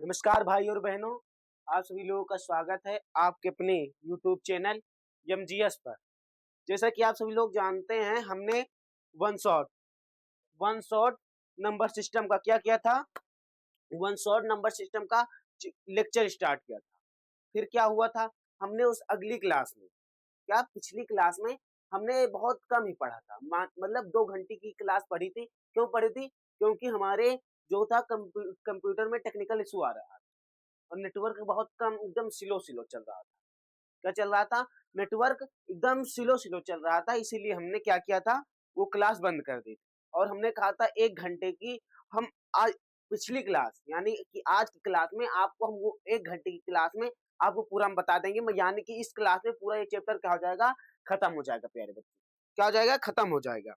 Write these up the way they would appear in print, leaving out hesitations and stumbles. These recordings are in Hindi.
नमस्कार भाई और बहनों, आप सभी लोगों का स्वागत है आपके अपने YouTube चैनल एमजीएस पर। जैसा कि आप सभी लोग जानते हैं, हमने वन शॉट नंबर सिस्टम का क्या किया था। वन शॉट नंबर सिस्टम का लेक्चर स्टार्ट किया था। फिर क्या हुआ था, हमने उस अगली क्लास में पिछली क्लास में हमने बहुत कम ही पढ़ा था। मतलब 2 घंटे की क्लास पढ़ी थी। क्यों पढ़ी थी? क्योंकि हमारे जो था कंप्यूटर में टेक्निकल इशू आ रहा था और नेटवर्क बहुत कम, एकदम स्लो चल रहा था। क्या चल रहा था? नेटवर्क एकदम स्लो चल रहा था। इसीलिए हमने क्या किया था, वो क्लास बंद कर दी और हमने कहा था 1 घंटे की हम आज पिछली क्लास यानी कि आज की क्लास में आपको हम वो 1 घंटे की क्लास में आपको पूरा हम बता देंगे। यानी कि इस क्लास में पूरा ये चैप्टर क्या हो जाएगा, खत्म हो जाएगा। प्यारे बच्चे, क्या हो जाएगा? खत्म हो जाएगा।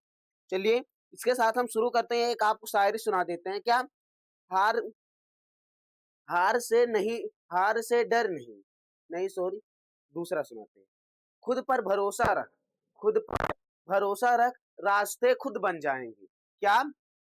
चलिए इसके साथ हम शुरू करते हैं। एक आपको शायरी सुना देते हैं। क्या? हार हार से नहीं, हार से डर नहीं, नहीं सॉरी, दूसरा सुनाते हैं। खुद पर भरोसा रख, खुद पर भरोसा रख, रास्ते खुद बन जाएंगे। क्या?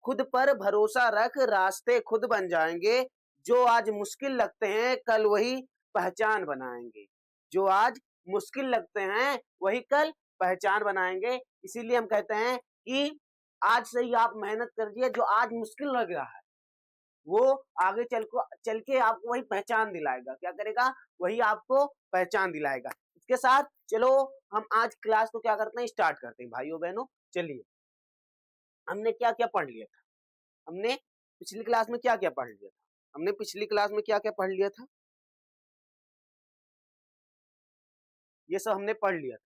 खुद पर भरोसा रख, रास्ते खुद बन जाएंगे। जो आज मुश्किल लगते हैं कल वही पहचान बनाएंगे। जो आज मुश्किल लगते हैं वही कल पहचान बनाएंगे। इसीलिए हम कहते हैं कि आज से ही आप मेहनत करिए। जो आज मुश्किल लग रहा है वो आगे चल के आपको वही पहचान दिलाएगा। क्या करेगा? वही आपको पहचान दिलाएगा। इसके साथ चलो हम आज क्लास को क्या करते हैं, स्टार्ट करते हैं भाइयों बहनों। चलिए, हमने क्या क्या पढ़ लिया था? हमने पिछली क्लास में क्या क्या पढ़ लिया था? हमने पिछली क्लास में क्या क्या पढ़ लिया था? ये सब हमने पढ़ लिया था।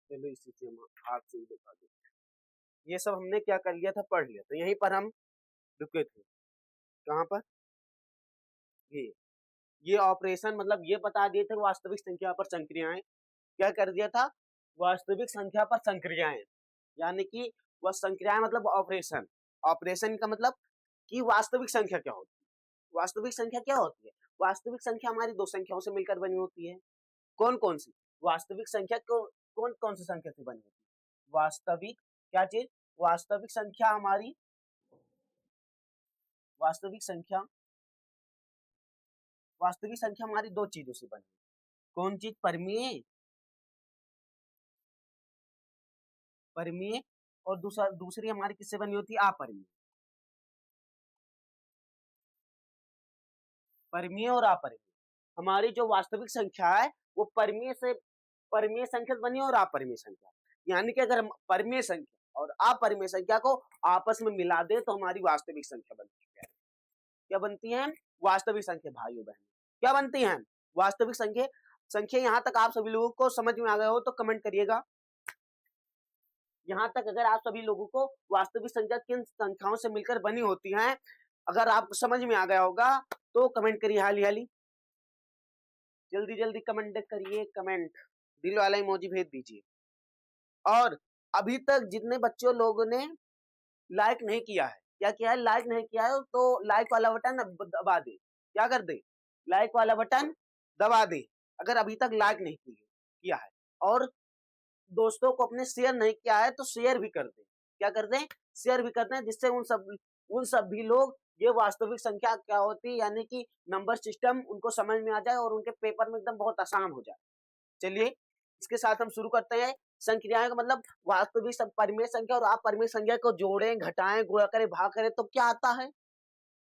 चलो इसी से हम आपसे बता देते हैं। ये सब हमने क्या कर लिया था, पढ़ लिया था। यहीं पर हम रुके थे। कहाँ पर? ये ये ऑपरेशन, मतलब ये बता दिए थे वास्तविक संख्या पर संक्रियाएं। क्या कर दिया था? वास्तविक संख्या पर संक्रियाएं, यानी कि वह संक्रियाएं मतलब ऑपरेशन। ऑपरेशन का मतलब कि वास्तविक संख्या क्या होती है। वास्तविक संख्या क्या होती है? वास्तविक संख्या हमारी दो संख्याओं से मिलकर बनी होती है। कौन कौन सी? वास्तविक संख्या को कौन कौन सी संख्या से बनी होती है? वास्तविक क्या चीज? वास्तविक संख्या हमारी, वास्तविक संख्या वास्तविक संख्या हमारी दो चीजों से बनी। कौन चीज? परिमेय, परिमेय, और दूसरी हमारी किससे बनी होती है? अपरिमेय। परिमेय और अपरिमेय। हमारी जो वास्तविक संख्या है वो परिमेय संख्या से बनी है और अपरिमेय संख्या। यानी कि अगर हम परिमेय संख्या और अपरिमेय संख्या को आपस में मिला दे तो हमारी वास्तविक संख्या बनती है। क्या बनती है? वास्तविक संख्या। भाइयों बहनों, क्या बनती है? वास्तविक संख्या। संख्या यहाँ तक आप सभी लोगों को समझ में आ गया हो तो कमेंट करिएगा। यहाँ तक अगर आप सभी लोगों को वास्तविक संख्या किन संख्याओं से मिलकर बनी होती है, अगर आपको समझ में आ गया होगा तो कमेंट करिए। हाली हाली जल्दी जल्दी कमेंट करिए। कमेंट दिल वाला इमोजी भेज दीजिए। और अभी तक जितने बच्चों लोगों ने लाइक नहीं किया है, क्या किया है? लाइक नहीं किया है तो लाइक वाला बटन दबा दे। क्या कर दे? लाइक वाला बटन दबा दे अगर अभी तक लाइक नहीं किया है। और दोस्तों को अपने शेयर नहीं किया है तो शेयर भी कर दें। क्या कर दें? शेयर भी कर दें, जिससे उन सभी लोग ये वास्तविक संख्या क्या होती है यानी कि नंबर सिस्टम उनको समझ में आ जाए और उनके पेपर में एकदम बहुत आसान हो जाए। चलिए इसके साथ हम शुरू करते हैं। संक्रियाएं का मतलब वास्तविक परिमेय संख्या और अपरिमेय संख्या को जोड़ें, घटाएं, गुणा करें, भाग करें तो क्या आता है?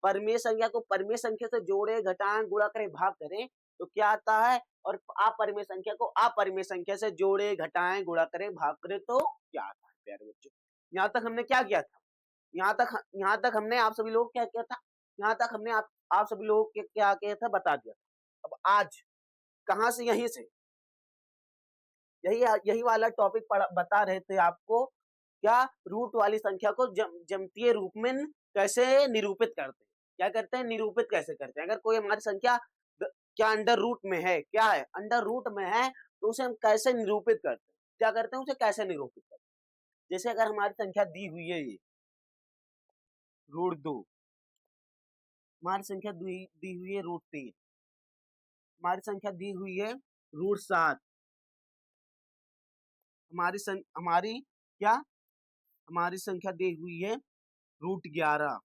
परिमेय संख्या को परिमेय संख्या से जोड़े, घटाएं, गुणा करें, भाग करें तो क्या आता है? और अपरिमेय संख्या को अपरिमेय संख्या से जोड़े, घटाएं, गुणा करें, भाग करें तो क्या आता है? प्यारे बच्चों, यहाँ तक हमने क्या किया था? यहाँ तक हमने आप सभी लोग क्या किया था? यहाँ तक हमने आप सभी लोग क्या किया था बता दिया। अब आज कहाँ से? यहीं से यही यही वाला टॉपिक बता रहे थे आपको। क्या? रूट वाली संख्या को जमतीय रूप में कैसे निरूपित करते हैं। क्या करते हैं? निरूपित कैसे करते हैं। अगर कोई हमारी संख्या क्या अंडर रूट में है, क्या है? अंडर रूट में है तो उसे हम कैसे निरूपित करते हैं? क्या करते हैं? उसे कैसे निरूपित करते हैं? जैसे अगर हमारी संख्या दी हुई है ये √2, हमारी संख्या दी हुई है √3, हमारी संख्या दी हुई है √7, हमारी क्या? हमारी संख्या दी हुई है √11,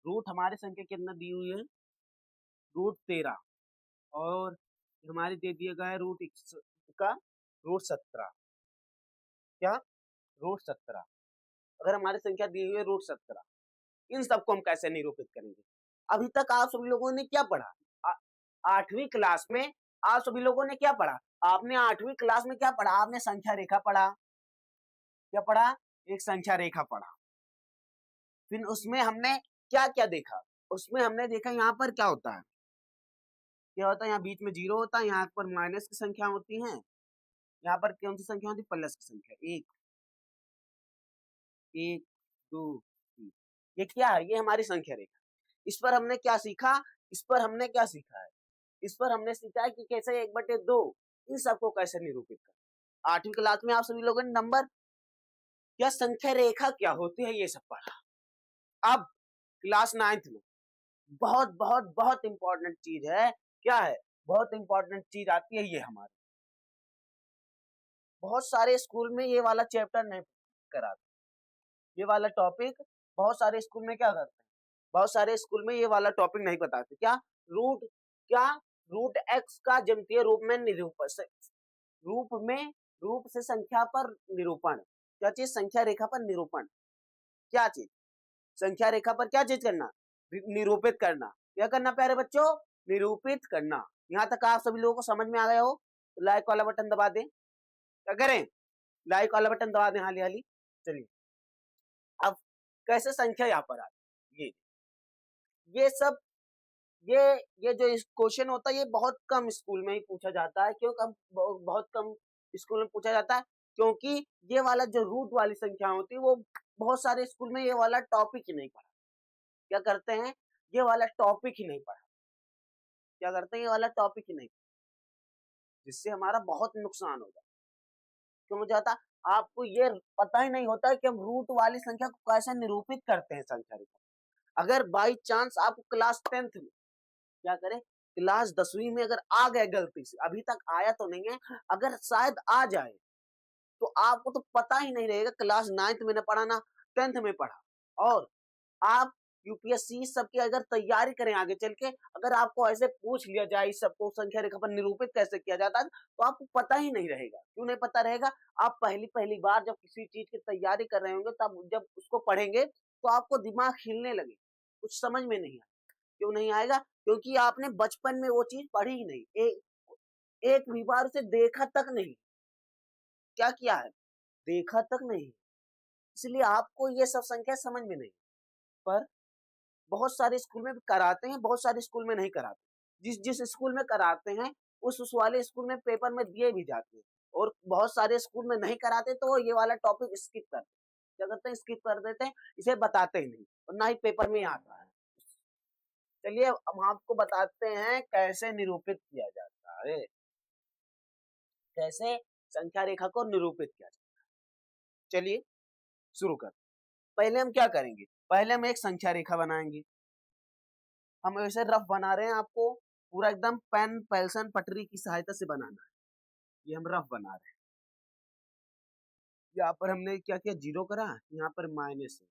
रूट हमारी संख्या कितना दी हुई है, रूट 13, और हमारी दे दिया गया है रूट का रूट 17, क्या रूट 17। अगर हमारी संख्या दी हुई है रूट 17, इन सबको हम कैसे निरूपित करेंगे? अभी तक आप सभी लोगों ने क्या पढ़ा? 8वीं क्लास में आप सभी लोगों ने क्या पढ़ा? आपने 8वीं क्लास में क्या पढ़ा? आपने संख्या रेखा पढ़ा। क्या पढ़ा? एक संख्या रेखा पढ़ा। फिर उसमें हमने क्या क्या देखा? उसमें हमने देखा यहाँ पर क्या होता है, क्या होता है, यहाँ बीच में 0 होता है, यहाँ पर माइनस की संख्या होती है, यहाँ पर कौन सी संख्या होती है? प्लस की संख्या, 1 1 2 3। ये क्या है? ये हमारी संख्या रेखा। इस पर हमने क्या सीखा? इस पर हमने क्या सीखा है? इस पर हमने सीखा है कि कैसे 1/2 इन सबको कैसे निरूपित कर। 8वीं क्लास में आप सभी लोगों ने नंबर या संख्या रेखा क्या होती है ये सब पढ़ा। अब क्लास 9th में बहुत बहुत बहुत इंपॉर्टेंट चीज है, क्या है? बहुत इंपॉर्टेंट चीज आती है ये हमारे, बहुत सारे स्कूल में ये वाला चैप्टर नहीं कराते, ये वाला टॉपिक बहुत सारे स्कूल में क्या करते हैं, बहुत सारे स्कूल में ये वाला टॉपिक नहीं बताते। क्या? रूट, क्या रूट एक्स का ज्यामितीय रूप में निरूपण, रूप से संख्या पर निरूपण। क्या चीज? संख्या रेखा पर निरूपण। क्या चीज? संख्या रेखा पर क्या चीज करना? निरूपित करना। क्या करना प्यारे बच्चों? निरूपित करना। यहाँ तक आप सभी लोगों को समझ में आ गया हो तो लाइक वाला बटन दबा दें। क्या करें? लाइक वाला बटन दबा दें हाली हाली। चलिए अब कैसे संख्या यहाँ पर आती है, ये सब, ये जो क्वेश्चन होता है ये बहुत कम स्कूल में ही पूछा जाता है। क्यों कम? बहुत कम स्कूल में पूछा जाता है क्योंकि ये वाला जो रूट वाली संख्या होती है वो बहुत सारे स्कूल में ये वाला टॉपिक ही नहीं पढ़ा। क्या करते हैं? ये वाला टॉपिक ही नहीं पढ़ा। क्या करते हैं? ये वाला टॉपिक ही नहीं, जिससे हमारा बहुत नुकसान हो जाता। क्यों हो जाता? आपको ये पता ही नहीं होता है कि हम रूट वाली संख्या को कैसे निरूपित करते हैं संख्या रेखा। अगर बाई चांस आपको क्लास 10th में क्या करें, क्लास 10वीं में अगर आ गए गलती से, अभी तक आया तो नहीं है, अगर शायद आ जाए तो आपको तो पता ही नहीं रहेगा, क्लास 9th में न पढ़ा ना 10th में पढ़ा। और आप यूपीएससी सबकी अगर तैयारी करें आगे चल के, अगर आपको ऐसे पूछ लिया जाए इस सबको संख्या रेखा पर निरूपित कैसे किया जाता है तो आपको पता ही नहीं रहेगा। क्यों नहीं पता रहेगा? आप पहली पहली बार जब किसी चीज की तैयारी कर रहे होंगे तब जब उसको पढ़ेंगे तो आपको दिमाग हिलने लगे, कुछ समझ में नहीं आएगा। क्यों नहीं आएगा? क्योंकि आपने बचपन में वो चीज पढ़ी ही नहीं, एक भी बार उसे देखा तक नहीं। क्या किया है? देखा तक नहीं, इसलिए आपको ये सब संख्या समझ में नहीं। पर बहुत सारे स्कूल में कराते हैं, बहुत सारे स्कूल में नहीं कराते। जिस जिस स्कूल में कराते हैं उस वाले स्कूल में पेपर में दिए भी जाते हैं, और बहुत सारे स्कूल में नहीं कराते तो ये वाला टॉपिक स्किप करते हैं। क्या करते हैं? स्किप कर देते हैं, इसे बताते ही नहीं और ना ही पेपर में आता है। चलिए अब हम आपको बताते हैं कैसे निरूपित किया जाता है, कैसे संख्या रेखा को निरूपित किया जाता है। चलिए शुरू कर। पहले हम क्या करेंगे? पहले हम एक संख्या रेखा बनाएंगे। हम ऐसे रफ बना रहे हैं, आपको पूरा एकदम पेन पेंसिल पटरी की सहायता से बनाना है। ये हम रफ बना रहे हैं। यहाँ पर हमने क्या किया? 0 करा, यहाँ पर माइनस है।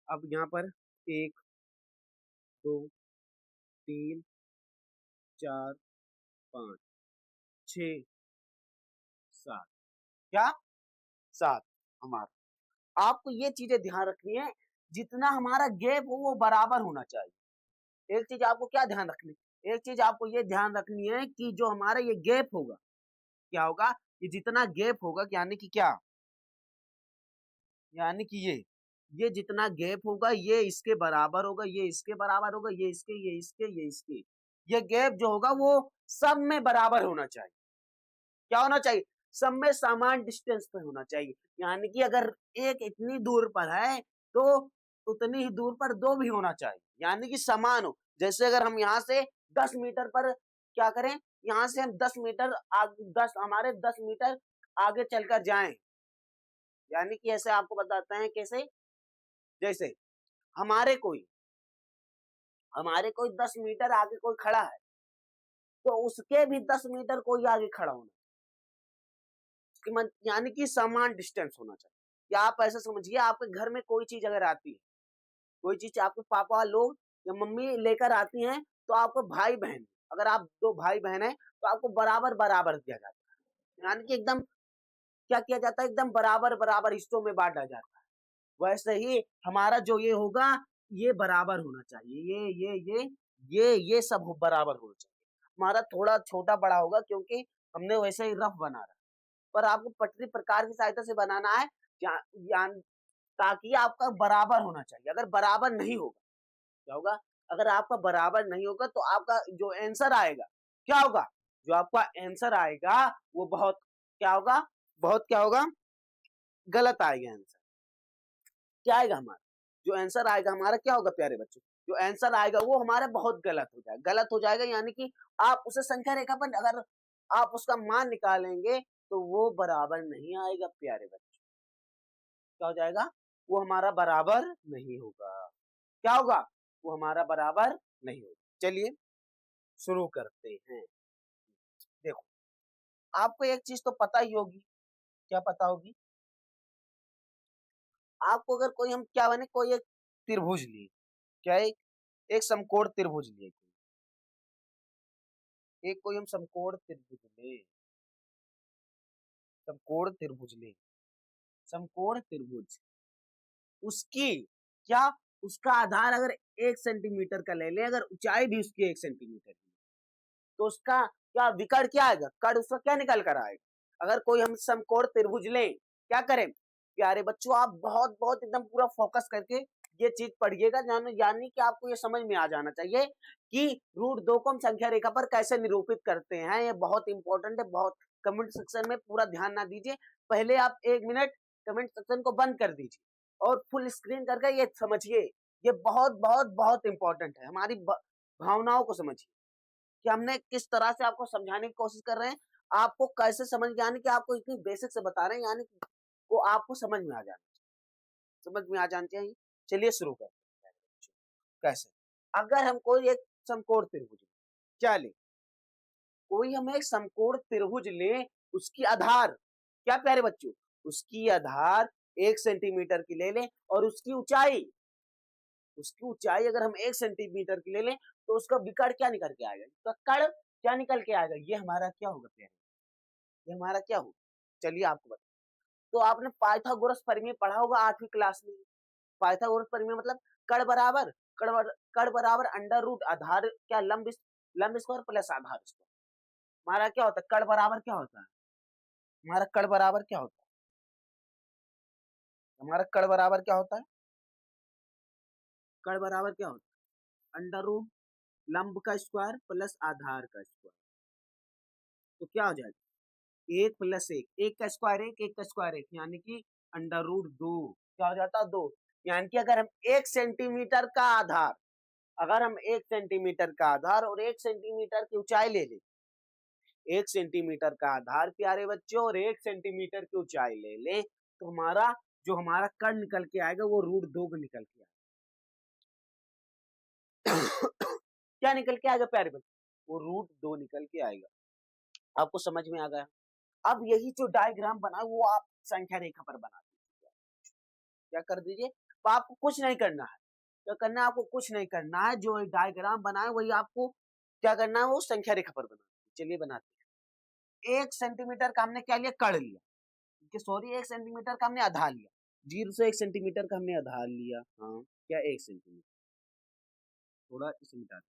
अब यहाँ पर 1 2 3 4 5 6 7, क्या 7 हमारा। आपको ये चीजें ध्यान रखनी है, जितना हमारा गैप हो वो बराबर होना चाहिए। एक चीज आपको क्या ध्यान रखनी, एक चीज आपको ये ध्यान रखनी है कि जो हमारा ये गैप होगा, क्या होगा? ये जितना गैप होगा, यानी कि क्या, यानी कि ये जितना गैप होगा ये इसके बराबर होगा, ये इसके बराबर होगा, ये इसके, ये इसके, ये इसके। ये गैप जो होगा वो सब में बराबर होना चाहिए। क्या होना चाहिए? सब में समान डिस्टेंस पे होना चाहिए। यानी कि अगर एक इतनी दूर पर है तो उतनी ही दूर पर दो भी होना चाहिए, यानी कि समान हो। जैसे अगर हम यहाँ से 10 मीटर पर क्या करें, यहाँ से हम 10 मीटर आगे, 10 हमारे 10 मीटर आगे चलकर जाएं, यानी कि ऐसे आपको बताते हैं कैसे, जैसे हमारे कोई हमारे कोई 10 मीटर आगे कोई खड़ा है तो उसके भी 10 मीटर कोई आगे खड़ा होना, यानी कि समान डिस्टेंस होना चाहिए। या आप ऐसे समझिए, आपके घर में कोई चीज अगर आती है कोई चीज आपके पापा लोग या मम्मी लेकर आती हैं तो आपको भाई बहन, अगर आप दो भाई बहन हैं तो आपको बराबर बराबर दिया जाता है, यानी कि एकदम क्या किया जाता है, एकदम बराबर बराबर हिस्सों में बांटा जाता है। वैसे ही हमारा जो ये होगा ये बराबर होना चाहिए, ये सब बराबर होना चाहिए। हमारा थोड़ा छोटा बड़ा होगा क्योंकि हमने वैसे ही रफ बना रहा है, पर आपको पटरी प्रकार की सहायता से बनाना है ताकि आपका बराबर होना चाहिए। अगर बराबर नहीं होगा क्या होगा, अगर आपका बराबर नहीं होगा तो आपका जो आंसर आएगा क्या होगा, जो आपका आंसर आएगा वो बहुत क्या होगा, बहुत क्या होगा, गलत आएगा आंसर। क्या आएगा हमारा, जो आंसर आएगा हमारा क्या होगा प्यारे बच्चों, जो आंसर आएगा वो हमारा बहुत गलत हो जाएगा, गलत हो जाएगा यानी कि आप उसे संख्या रेखा पर अगर आप उसका मान निकालेंगे तो वो बराबर नहीं आएगा प्यारे बच्चों। क्या हो जाएगा, वो हमारा बराबर नहीं होगा। क्या होगा, वो हमारा बराबर नहीं होगा। चलिए शुरू करते हैं। देखो आपको एक चीज तो पता ही होगी, क्या पता होगी आपको, अगर कोई हम क्या बने, कोई एक त्रिभुज लिए, क्या एक समकोण त्रिभुज लिए, एक कोई हम समकोण त्रिभुज ले, समकोण त्रिभुज ले, समकोण त्रिभुज, उसकी क्या, उसका आधार अगर 1 सेंटीमीटर का ले लें, अगर ऊंचाई भी उसकी 1 सेंटीमीटर की, तो उसका क्या विकर्ण क्या आएगा, कर्ण उसका क्या निकल कर आएगा। अगर कोई हम समकोण त्रिभुज लें, क्या करें प्यारे बच्चों, आप बहुत बहुत एकदम पूरा फोकस करके ये चीज पढ़िएगा, यानी कि आपको ये समझ में आ जाना चाहिए कि √2 को हम संख्या रेखा पर कैसे निरूपित करते हैं। ये बहुत इंपॉर्टेंट है, बहुत। कमेंट सेक्शन में पूरा ध्यान ना दीजिए, पहले आप 1 मिनट कमेंट सेक्शन को बंद कर दीजिए और फुल स्क्रीन करके ये समझिए। ये बहुत बहुत बहुत इंपॉर्टेंट है, हमारी भावनाओं को समझिए कि हमने किस तरह से आपको समझाने की कोशिश कर रहे हैं, आपको कैसे समझ में, यानी कि आपको इतनी बेसिक से बता रहे हैं, यानी कि वो आपको समझ में आ जाना चाहिए, समझ में आ जाना चाहिए। चलिए शुरू करते हैं। कैसे, अगर हम कोई एक समकोण त्रिभुज क्या ले, कोई हम एक समकोण त्रिभुज ले, उसकी आधार क्या प्यारे बच्चों, उसकी आधार 1 सेंटीमीटर की ले लें और उसकी ऊंचाई अगर हम 1 सेंटीमीटर की ले लें तो उसका विकर्ण क्या निकल के आएगा, उसका कर्ण क्या निकल के आएगा, ये हमारा क्या होगा प्यारे, ये हमारा क्या होगा। चलिए आपको बता, तो आपने पाइथागोरस प्रमेय पढ़ा होगा 8वीं क्लास में। पाइथागोरस प्रमेय मतलब कर्ण बराबर अंडर रूट आधार क्या लंब स्क्वायर प्लस आधार स्क्वायर। हमारा क्या होता है, कर्ण बराबर क्या होता है, हमारा कर्ण बराबर क्या होता है, हमारा कर्ण बराबर क्या होता है, कर्ण बराबर क्या होता है, अंडर रूट लंब का स्क्वायर प्लस आधार का स्क्वायर। तो क्या हो जाएगा, 1 + 1, 1 का स्क्वायर 1, 1 का स्क्वायर 1, यानी कि √2 क्या हो जाता है 2। यानी कि अगर हम 1 सेंटीमीटर का आधार, अगर हम 1 सेंटीमीटर का आधार और 1 सेंटीमीटर की ऊंचाई ले लें, 1 सेंटीमीटर का आधार प्यारे बच्चों और 1 सेंटीमीटर की ऊंचाई ले लें, तो हमारा जो हमारा कर्ण निकल के आएगा वो √2 का निकल के आएगा। क्या निकल के आएगा प्यारे बच्चों, वो √2 निकल के आएगा। आपको समझ में आ गया। अब यही जो डायग्राम बना वो आप संख्या रेखा पर बना दीजिए, क्या कर दीजिए, तो आपको कुछ नहीं करना है, क्या करना है, आपको कुछ नहीं करना है, जो डायग्राम बनाए वही आपको क्या करना है, वो संख्या रेखा पर बना। चलिए बनाते हैं। 1 सेंटीमीटर का हमने क्या लिया, कर्ण लिया, सॉरी 1 सेंटीमीटर का हमने आधार लिया, 0 से 1 सेंटीमीटर का हमने आधार लिया, हाँ क्या 1 सेंटीमीटर, थोड़ा इसे मिटा दो,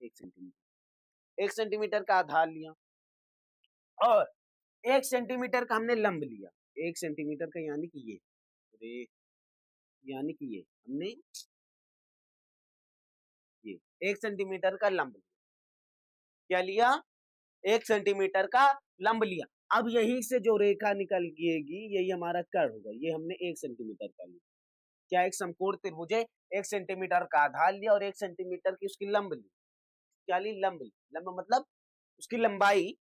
1 सेंटीमीटर, 1 सेंटीमीटर का आधार लिया और 1 सेंटीमीटर का हमने लंब लिया, 1 सेंटीमीटर का यानी कि ये, अरे यानी कि ये हमने ये 1 सेंटीमीटर का लंब लिया, क्या लिया, 1 सेंटीमीटर का लंब लिया। अब यही से जो रेखा निकलेगी यही हमारा कर्ण होगा, ये हमने 1 सेंटीमीटर का लिया, क्या एक समकोण त्रिभुज है, 1 सेंटीमीटर का आधार लिया और 1 सेंटीमीटर की उसकी लंब ली, क्या ली, लंब ली, लंब मतलब उसकी लंबाई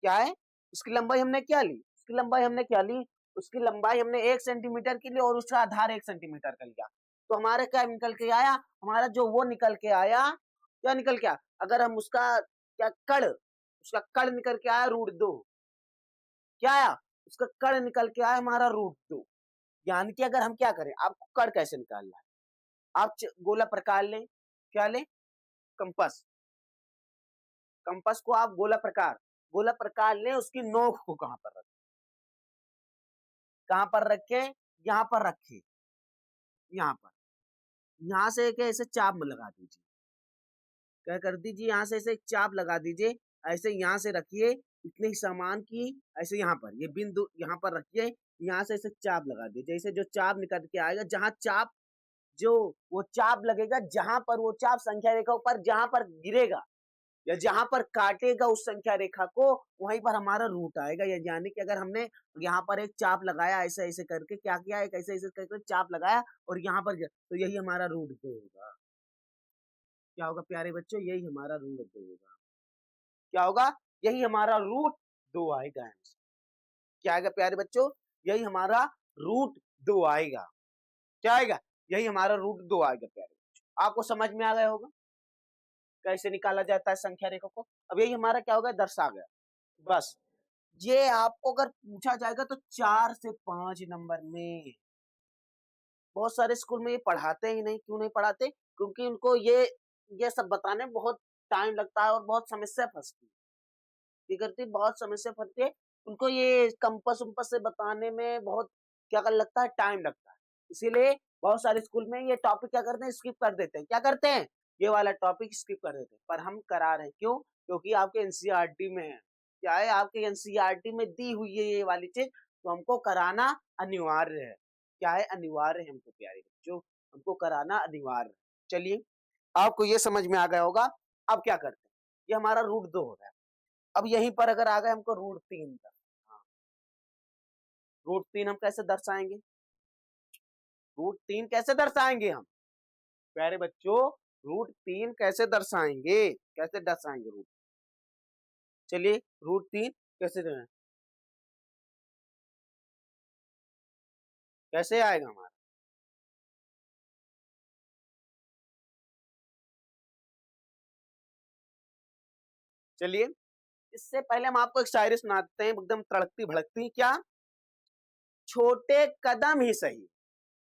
क्या है, उसकी लंबाई हमने क्या ली, उसकी लंबाई हमने क्या ली, उसकी लंबाई हमने 1 सेंटीमीटर की ली और उसका आधार 1 सेंटीमीटर का लिया। तो हमारे क्या निकल के आया, हमारा जो वो निकल के आया, क्या निकल के आया, अगर हम उसका क्या कर्ण, उसका कर्ण निकल के आया √2, क्या आया, उसका कर्ण निकल के आया हमारा √2। यानी कि अगर हम क्या करें, आपको कर्ण कैसे निकालना है, आप गोला प्रकार लें, क्या लें? कंपास। कंपास को आप गोला प्रकार लें, उसकी नोक को कहां पर रखें? कहां पर रखें? यहां पर रखिए, यहां पर। यहां से एक ऐसे चाप में लगा दीजिए, क्या कर दीजिए, यहां से ऐसे एक चाप लगा दीजिए, ऐसे यहां से रखिए इतने ही सामान की, ऐसे यहां पर ये बिंदु यहां पर रखिए, यहां से ऐसे चाप लगा दीजिए, जैसे जो चाप निकल के आएगा, जहां चाप जो वो चाप लगेगा, जहां पर वो चाप संख्या रेखा पर जहां पर गिरेगा या जहां पर काटेगा उस संख्या रेखा को, वहीं पर हमारा रूट आएगा। या यानी कि अगर हमने यहाँ पर एक चाप लगाया, ऐसे ऐसे करके क्या किया, एक ऐसे ऐसे करके चाप लगाया और यहाँ पर तो यही हमारा रूट दो होगा। क्या होगा प्यारे बच्चों? यही हमारा रूट दो होगा। क्या होगा? यही हमारा रूट दो आएगा आंसर। क्या आएगा प्यारे बच्चों? यही हमारा रूट दो आएगा। क्या आएगा? यही हमारा रूट दो आएगा प्यारे बच्चों। आपको समझ में आ गया होगा कैसे निकाला जाता है संख्या रेखा को। अब यही हमारा क्या होगा, दर्शा गया। बस ये आपको अगर पूछा जाएगा तो 4 से 5 नंबर में। बहुत सारे स्कूल में ये पढ़ाते ही नहीं। क्यों नहीं पढ़ाते? क्योंकि उनको ये सब बताने में बहुत टाइम लगता है और बहुत समस्या फंसती है। ये करती बहुत समस्या फंसती है। उनको ये कंपास उम्पास से बताने में बहुत क्या कर लगता है, टाइम लगता है। इसीलिए बहुत सारे स्कूल में ये टॉपिक क्या करते हैं, स्किप कर देते हैं। क्या करते हैं? ये वाला टॉपिक स्किप कर देते हैं। पर हम करा रहे हैं। क्यों? क्योंकि आपके एनसीईआरटी में है। क्या है? आपके एनसीईआरटी में दी हुई है ये वाली चीज, तो हमको कराना अनिवार्य है। क्या है? अनिवार्य है हमको प्यारे बच्चों, हमको कराना अनिवार्य है। चलिए, आपको ये समझ में आ गया होगा। अब क्या करते हैं, ये हमारा रूट 2 हो गया। अब यहीं पर अगर आ गए हमको रूट 3 का, हाँ, रूट 3 हम कैसे दर्शाएंगे? रूट 3 कैसे दर्शाएंगे हम प्यारे बच्चों? रूट 3 कैसे दर्शाएंगे? कैसे दर्शाएंगे रूट? चलिए, रूट 3 कैसे दर्शाएंगे? कैसे आएगा हमारा? चलिए, इससे पहले हम आपको एक शायरी सुनाते हैं, एकदम तड़कती भड़कती। क्या? छोटे कदम ही सही।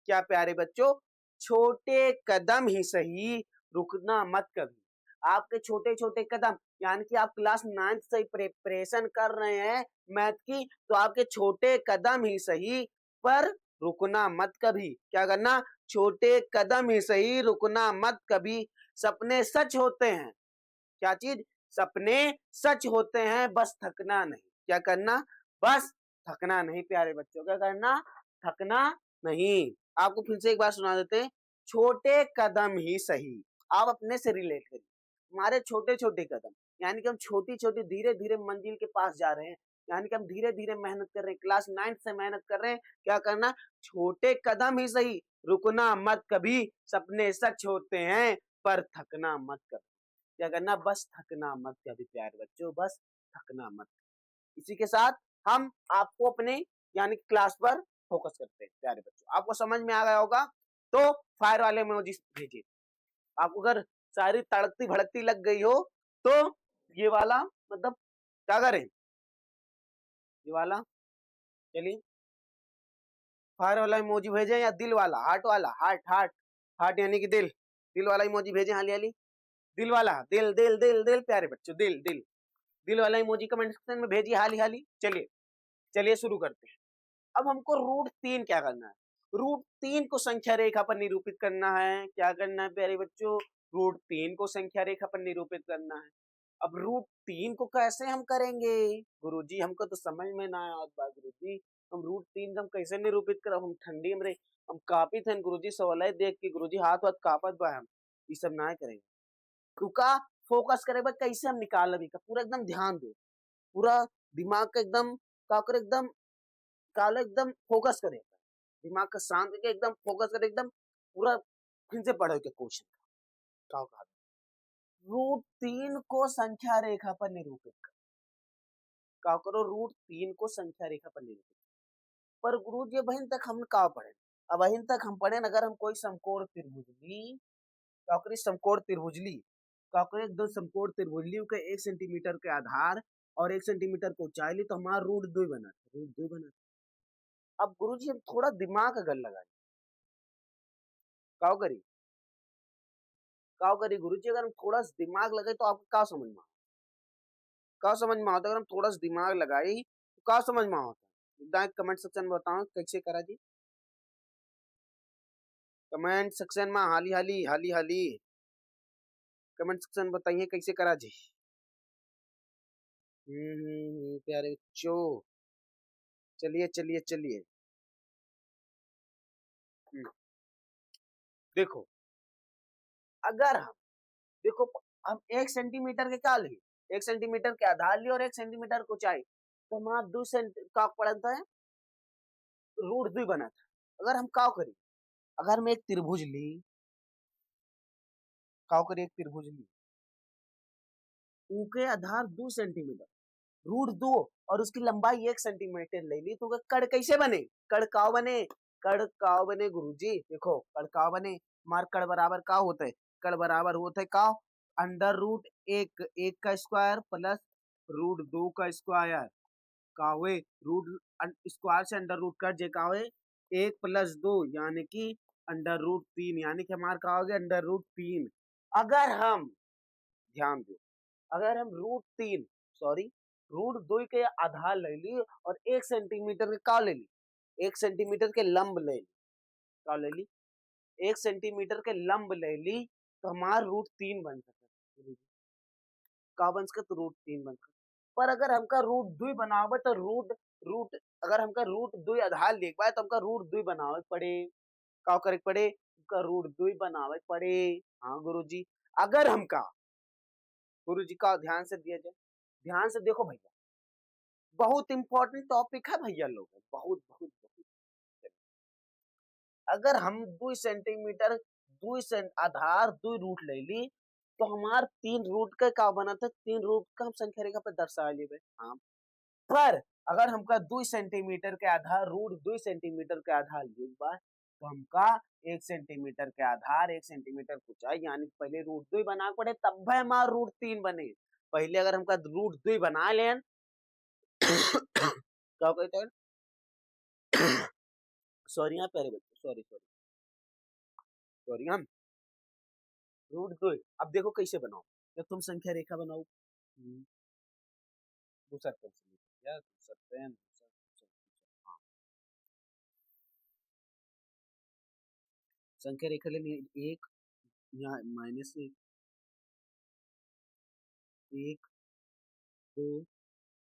क्या प्यारे बच्चों? छोटे कदम ही सही, रुकना मत कभी। आपके छोटे छोटे कदम, यानी कि आप क्लास 9th से प्रिपरेशन कर रहे हैं मैथ की, तो आपके छोटे कदम ही सही, पर रुकना मत कभी। क्या करना? छोटे कदम ही सही, रुकना मत कभी। सपने सच होते हैं। क्या चीज? सपने सच होते हैं, बस थकना नहीं। क्या करना? बस थकना नहीं प्यारे बच्चों। क्या करना? थकना नहीं। आपको फिर से एक बार सुना देते हैं। छोटे कदम ही सही, आप अपने से रिलेट करिए। हमारे छोटे छोटे कदम, यानी कि हम छोटी छोटी धीरे धीरे मंजिल के पास जा रहे हैं। यानी कि हम धीरे धीरे मेहनत कर रहे हैं, क्लास 9th से मेहनत कर रहे हैं। क्या करना? छोटे कदम ही सही, रुकना मत कभी। सपने सच होते हैं, पर थकना मत कभी। क्या करना? बस थकना मत कभी प्यारे बच्चों, बस थकना मत। इसी के साथ हम आपको अपने यानी क्लास पर फोकस करते हैं प्यारे बच्चों। आपको समझ में आ गया होगा तो फायर वाले इमोजी भेजिए। आपको अगर सारी तड़कती भड़कती लग गई हो तो ये वाला मतलब क्या करें, ये वाला, चलिए फायर वाला इमोजी भेजें या दिल वाला, हार्ट वाला, हार्ट हार्ट हार्ट यानी कि दिल, दिल वाला इमोजी भेजें। हाली हाली दिल वाला, दिल दिल दिल दिल प्यारे बच्चों, दिल दिल दिल वाला इमोजी कमेंट सेक्शन में भेजिए हाली हाली। चलिए चलिए शुरू करते हैं। अब हमको रूट 3 क्या करना है? रूट 3 को संख्या रेखा पर निरूपित करना है। क्या करना है प्यारे बच्चों? रूट 3 को संख्या रेखा पर निरूपित करना है। अब रूट 3 को कैसे हम करेंगे गुरुजी? हमको तो समझ में ना आया बात गुरुजी। हम रूट 3 हम कैसे निरूपित करब? हम ठंडी में रहे, हम कापी थे गुरुजी, सवाल देख के गुरुजी हाथ वाथ कापत बा। हम ये सब ना करेंगे। रुका, फोकस करे बा कैसे हम निकाल अभी का, पूरा एकदम ध्यान दो, पूरा दिमाग का एकदम का करे, एकदम काला एकदम फोकस करे, दिमाग का शांत करके एकदम फोकस करे, एकदम पूरा फिर से पढ़ो के क्वेश्चन का कहा। रूट 3 को संख्या रेखा पर निरूपित कर। क्या करो? रूट 3 को संख्या रेखा पर निरूपित। पर गुरु जी बहन तक हम का पढ़े? अब बहन तक हम पढ़े अगर हम कोई समकोण त्रिभुजली, क्या करी समकोण त्रिभुजली, क्या करे दो समकोण त्रिभुजली के 1 सेंटीमीटर के आधार और 1 सेंटीमीटर को ऊंचाई ली, तो हमारा रूट 2 बना, रूट 2 बना। अब गुरु जी हम थोड़ा दिमाग अगर लगाए, क्या करी? का करी गुरुजी, अगर हम थोड़ा सा दिमाग लगे तो आपको का समझ में का समझ में आता है? अगर हम थोड़ा सा दिमाग लगाई तो का समझ में आता है? एकदम कमेंट सेक्शन में बताओ कैसे करा जी। कमेंट सेक्शन में हाली हाली हाली हाली कमेंट सेक्शन में बताइए कैसे करा जी। प्यारे बच्चों, चलिए चलिए चलिए। हम्म, देखो, अगर हम देखो हम 1 सेंटीमीटर के क्या लिए, 1 सेंटीमीटर के आधार लिए और 1 सेंटीमीटर की ऊंचाई, तो हमारा 2 सेंट का पड़ता है रूट 2 बना था। अगर हम क्या करें, अगर हम एक त्रिभुज ली, क्या करें एक त्रिभुज ली, ऊके आधार 2 सेंटीमीटर, रूट 2 और उसकी लंबाई 1 सेंटीमीटर ले ली, तो कड़ कैसे बने, कड़ काव बने, कड़ काव बने गुरुजी। देखो कड़ काव बने, मार कड़ बराबर का होता है, कड़ बराबर होता है का अंडर रूट एक, एक का स्क्वायर प्लस रूट 2 का स्क्वायर, का हुए रूट स्क्वायर से अंडर रूट कट जे का हुए 1 + 2 यानी कि अंडर रूट 3, यानी कि हमारा का हो गया अंडर रूट 3। अगर हम ध्यान दो, अगर हम रूट 3 सॉरी रूट 2 के आधार ले ली और 1 सेंटीमीटर के का ले ली, 1 सेंटीमीटर के लंब ले ली, का ले ली 1 सेंटीमीटर के लंब ले ली, तो हमारा रूट 3 बन सकता है, का बन सकता रूट 3 बन सकता। पर अगर हमका रूट 2 बनावे तो रूट रूट अगर हमका रूट 2 आधार लिखवा तो हमका रूट 2 बनावे पड़े, का करे पड़े, हमका रूट 2 बनावे पड़े। हाँ गुरुजी, अगर हमका गुरुजी का ध्यान से दिया जाए, ध्यान से देखो भैया, बहुत इंपॉर्टेंट टॉपिक है भैया लोग, बहुत बहुत बहुत। अगर हम 2 सेंटीमीटर आधार 2 रूट ले ली, तो हमार 3 रूट का बना था, 3 रूट का हम संख्या रेखा पर दर्शा लेबे। हाँ, पर अगर हमका 2 सेंटीमीटर के आधार रूट 2 सेंटीमीटर के आधार एक बार, तो हमका 1 सेंटीमीटर के आधार 1 सेंटीमीटर ऊंचाई, यानी पहले रूट 2 बना पड़े तब भी हमारा रूट 3 बने। पहले अगर हमका रूट 2 बना लें क्या कहते हैं, सॉरी यहाँ प्यारे बच्चे, सॉरी सॉरी सॉरी, हम रूट 2 अब देखो कैसे बनाओ, जब तुम संख्या रेखा बनाओ, दूसरा पेन या दूसरा पेन, हाँ संख्या रेखा लेनी, एक यहाँ -1, 1 2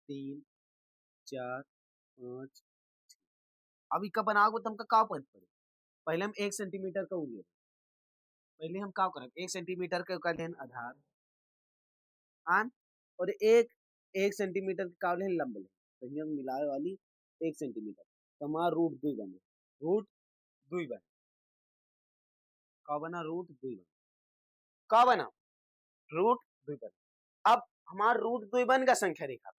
3 4 5। अब इका बनाओगे तो हमका का पद पड़े, पहले हम 1 सेंटीमीटर का उड़िए, पहले हम का करें 1 सेंटीमीटर का लेन आधार आन, और 1 1 सेंटीमीटर का लेन लंब ले, तो हम मिलाए वाली 1 सेंटीमीटर, तो हमारा रूट 2 बने, रूट 2 बने, का बना रूट 2 बना, का बना रूट 2 बना। अब हमारा रूट 2 बन गया संख्या रेखा पर,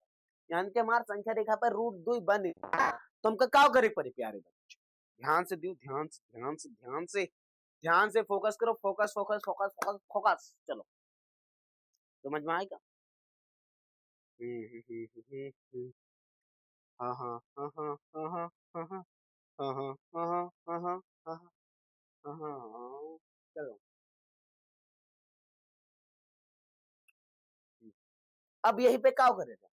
यानी कि हमारा संख्या रेखा पर रूट 2 बन गया, तो हमका का करे पड़े प्यारे बच्चों, ध्यान से दियो, ध्यान से ध्यान से ध्यान से ध्यान से फोकस करो, focus focus focus focus focus, चलो समझ में आएगा। हाँ हाँ हाँ हाँ हाँ हाँ हाँ हाँ हाँ हाँ हाँ हाँ हाँ हाँ हाँ हाँ हाँ हाँ, चलो अब यही पे क्या करेगा,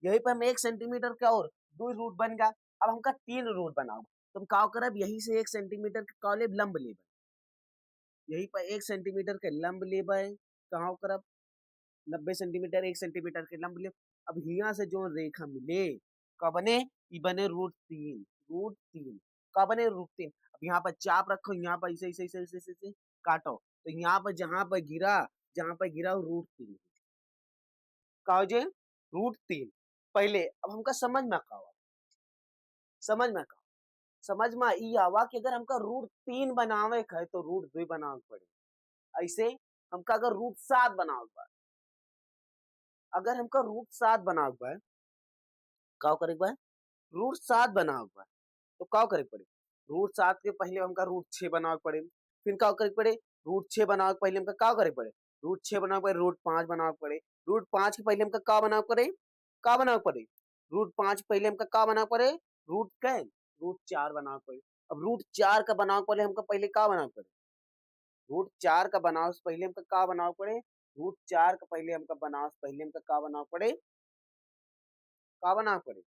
यही पे हम 1 सेंटीमीटर का और 2 रूट बन गया, अब हमका 3 रूट बनाओ, तुम क्या करब यही से 1 सेंटीमीटर के कॉलेब लंब लेब, यही पर 1 सेंटीमीटर के लंब लेब, कहाँ करब 90 सेंटीमीटर 1 सेंटीमीटर के लंब लेब। अब यहाँ से जो रेखा मिले का बने, ये बने रूट 3, रूट 3 का बने रूट 3। अब यहाँ पर चाप रखो, यहाँ पर ऐसे ऐसे ऐसे ऐसे ऐसे ऐसे काटो, तो यहाँ पर जहाँ पर गिरा रूट 3 का हो जाए रूट 3 पहले। अब हमका समझ में का आवा, समझ में का समझ में ई आवा कि अगर हमका रूट 3 बनावे है तो रूट 2 बनावे पड़े, ऐसे हमका अगर रूट 7 बनावे बा, अगर हमका रूट 7 बनावे बा, का करे बा रूट 7 बनावे बा, तो का करे पड़े रूट 7 के पहले हमका रूट 6 बनावे पड़े, फिर का करे पड़े रूट 6 बनावे के पहले हमका का करे पड़े रूट 6 बनावे पड़े, रूट 5 बनावे पड़े, रूट 5 के पहले हमका का बनावे पड़े, का बनावे पड़े रूट 5 पहले हमका का बनावे पड़े रूट 4 बनावे पड़े। अब रूट 4 का बनावे पड़े हमका पहले का बनावे पड़े रूट 4 का बनाओ से पहले हमका का बनाओ पड़े, रूट 4 का पहले हमका बनाओ से पहले हमका का बनाओ पड़े, का बनाओ पड़े,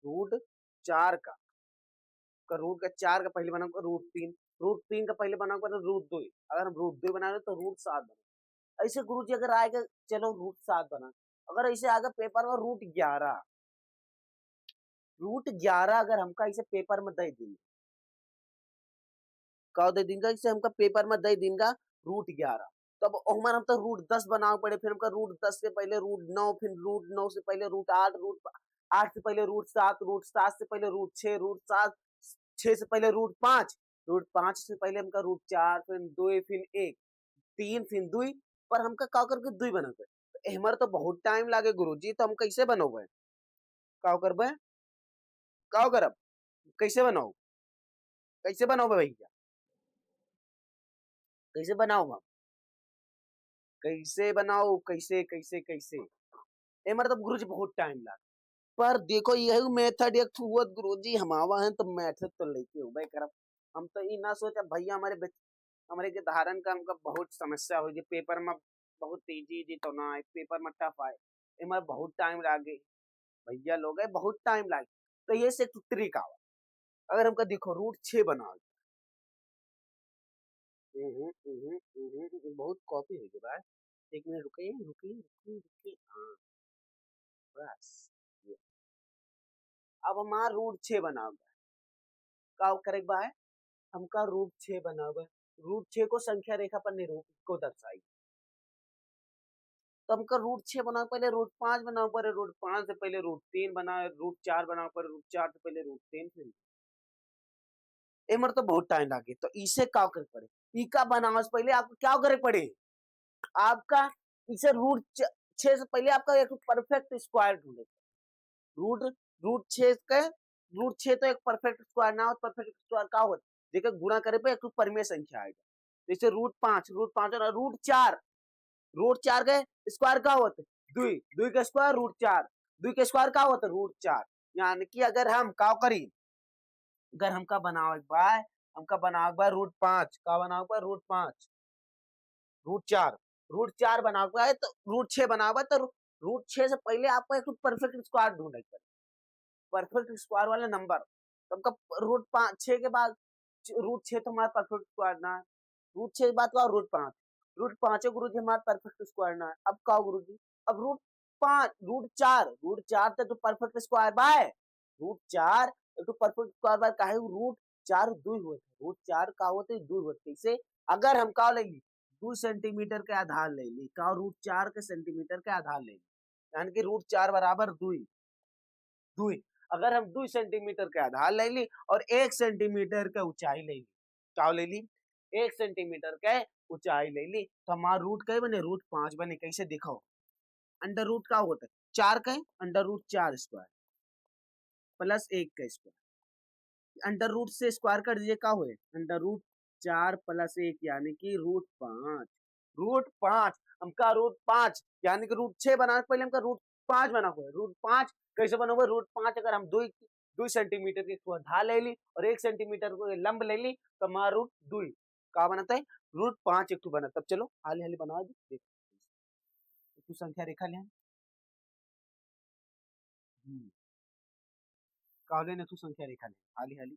रूट 4 का रूट का 4 का पहले बनाओ रूट 3, रूट 3 का पहले बनाओ पड़े रूट 2, अगर हम रूट 2 बना रहे तो रूट 7 बना। ऐसे गुरुजी अगर आएगा चलो रूट 7 बना, अगर ऐसे आगे पेपर में रूट 11, रूट 11 अगर हमका इसे पेपर में दे देंगे, का दे देंगे इसे हमका पेपर में दे देंगे रूट 11, तब हमारा हम तो रूट 10 बनाओ पड़े, फिर हमका रूट 10 से पहले रूट 9, फिर रूट 9 से पहले रूट 8, रूट 8 से पहले रूट 7, रूट 7 से पहले रूट 6, रूट 7 6 से पहले रूट 5, रूट 5 से पहले हमका रूट 4, फिर 2, फिर 1, 3, फिर 2, पर हमका का करके 2 बनावे, तो हमार तो बहुत टाइम लागे गुरुजी, तो हम कैसे बनोगे, का करबे, का करब, कैसे बनाओ, कैसे बनाओगे भैया, कैसे बनाओ हम, कैसे बनाओ, कैसे कैसे कैसे, ए मतलब गुरुजी बहुत टाइम लगा, पर देखो यही मेथड एक हुआ गुरुजी हमावा है तो मेथड तो लेके हो भाई करब, हम तो ये ना सोचा भैया हमारे के धारण का हमका बहुत समस्या हो, पेपर में बहुत तेजी जी तो ना आए, पेपर में टफ आए, इमर बहुत टाइम लागे, भैया लोग है बहुत टाइम लागे, तो ये से ट्रिक आवा, अगर हमका देखो रूट 6 बनाओ, बहुत कॉपी है भाई, एक मिनट रुकिए रुकिए रुकिए रुकिए, हाँ बस ये। अब हमारा रूट 6 बनाओ, का करेक्ट बा है, हमका रूट 6 बनाओ, रूट 6 को संख्या रेखा पर निरूप को दर्शाई, तो हमका रूट 6 बनाओ, पहले रूट 5 बनाओ पड़े, रूट 5 से पहले रूट 3 बनाओ, रूट 4 बनाओ पड़े, रूट 4 से पहले रूट 3, फिर एमर तो बहुत टाइम लागे, तो इसे क्या करे पड़े, ई का बनाओ से पहले आपको क्या करे पड़े, आपका इसे रूट 6 से पहले आपका एक परफेक्ट स्क्वायर ढूंढे, रूट रूट 6 के रूट 6 तो एक परफेक्ट स्क्वायर ना हो, परफेक्ट स्क्वायर का होता, देखो गुणा करे पे एक परिमेय संख्या आएगा, जैसे रूट 5 और रूट 4 के स्क्वायर का होता, दुई दुई का स्क्वायर रूट 4, दुई के स्क्वायर का होता रूट 4, यानी कि अगर हम का करी, अगर हमका बनाओ एक बार, हमका बनाओ एक बार रूट 5 का बनाओ पर रूट 5, रूट 4 बनाओ है तो रूट 6 बनाओ तो रूट 6 से पहले आपको एक परफेक्ट स्क्वायर ढूंढना है, परफेक्ट स्क्वायर वाला नंबर, तो हमका रूट 5 6 के बाद रूट 6 तो हमारा परफेक्ट स्क्वायर ना है, रूट 6 के बाद का रूट 5 गुरु जी हमारा परफेक्ट स्क्वायर ना है, अब का गुरु जी, अब रूट 5 रूट 4 तो परफेक्ट स्क्वायर बाय रूट 4 तो परफेक्ट स्क्वायर बाय काहे रूट 4 2 हुए, रूट 4 का होते 2 होते, इसे अगर हम का ले ली 2 सेंटीमीटर के आधार ले ली, का रूट 4 के सेंटीमीटर के आधार ले ली, यानी कि रूट 4 बराबर 2, दुई, अगर हम 2 सेंटीमीटर के आधार ले ली और 1 सेंटीमीटर के ऊंचाई ले ली, क्या ले ली, 1 सेंटीमीटर के ऊंचाई ले ली, तो हमारा रूट कई बने रूट 5 बने, कैसे दिखाओ, अंडर रूट का होता है 4 का अंडर रूट 4 स्क्वायर प्लस 1 का स्क्वायर, अंडर रूट से स्क्वायर कर दीजिए का हुए अंडर रूट 4 प्लस 1 यानी कि रूट 5, रूट 5 हमका रूट 5 यानी कि रूट 6 बनाने पहले हमका रूट 5 बना हुआ है, रूट 5 कैसे बना हुआ, रूट 5 अगर हम 2 सेंटीमीटर की ढाल ले ली और 1 सेंटीमीटर को लंब ले ली तो हमारा रूट 2 का बनता है रूट 5 एक बना, तब चलो हाल हाल बना दी देखो संख्या रेखा ले काले ने तू संख्या रेखा ले हाली हाली